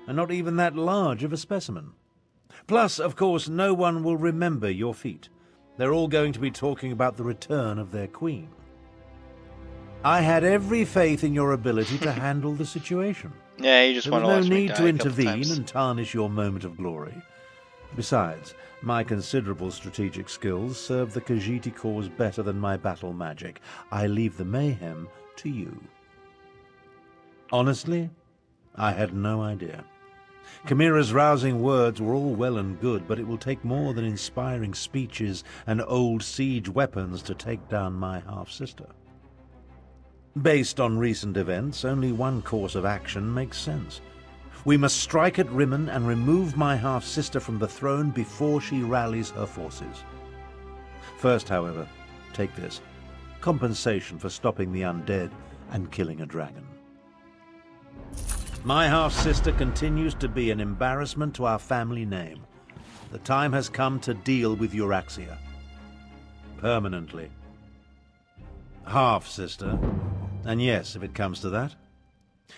and not even that large of a specimen. Plus, of course, no one will remember your feat. They're all going to be talking about the return of their queen. I had every faith in your ability to handle the situation. Yeah, you just want to There watch was no me need die to a couple intervene times. and tarnish your moment of glory. Besides, my considerable strategic skills serve the Khajiiti cause better than my battle magic. I leave the mayhem to you. Honestly, I had no idea. Kamira's rousing words were all well and good, but it will take more than inspiring speeches and old siege weapons to take down my half-sister. Based on recent events, only one course of action makes sense. We must strike at Rimmon and remove my half-sister from the throne before she rallies her forces. First, however, take this. Compensation for stopping the undead and killing a dragon. My half-sister continues to be an embarrassment to our family name. The time has come to deal with Euraxia. Permanently. Half-sister. And yes, if it comes to that.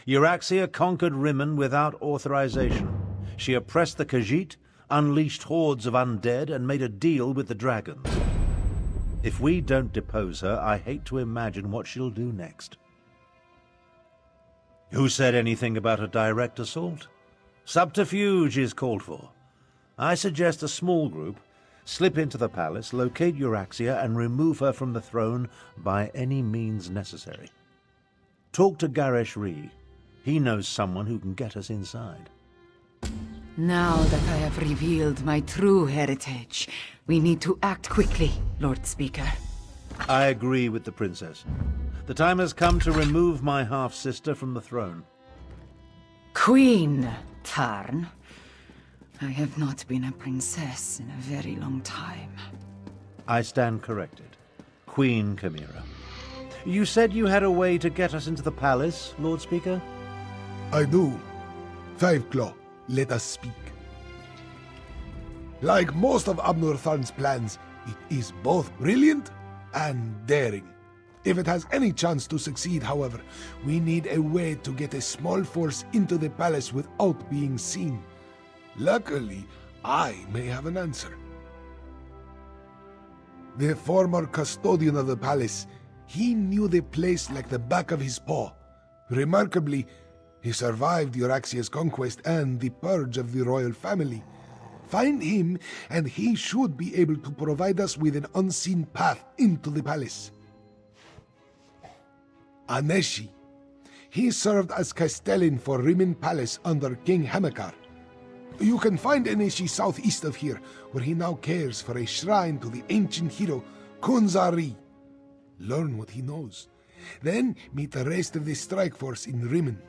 Euraxia conquered Rimmon without authorization. She oppressed the Khajiit, unleashed hordes of undead, and made a deal with the dragons. If we don't depose her, I hate to imagine what she'll do next. Who said anything about a direct assault? Subterfuge is called for. I suggest a small group slip into the palace, locate Euraxia, and remove her from the throne by any means necessary. Talk to Garesh Ree. He knows someone who can get us inside. Now that I have revealed my true heritage, we need to act quickly, Lord Speaker. I agree with the princess. The time has come to remove my half-sister from the throne. Queen Tarn. I have not been a princess in a very long time. I stand corrected. Queen Chimera. You said you had a way to get us into the palace, Lord Speaker? I do. Five Claw, let us speak. Like most of Abnur Tharn's plans, it is both brilliant and daring. If it has any chance to succeed, however, we need a way to get a small force into the palace without being seen. Luckily, I may have an answer. The former custodian of the palace, he knew the place like the back of his paw. Remarkably, he survived Euraxia's conquest and the purge of the royal family. Find him, and he should be able to provide us with an unseen path into the palace. Aneshi. He served as castellan for Rimmon Palace under King Hamekar. You can find Aneshi southeast of here, where he now cares for a shrine to the ancient hero Kunzari. Learn what he knows. Then meet the rest of the strike force in Rimmon.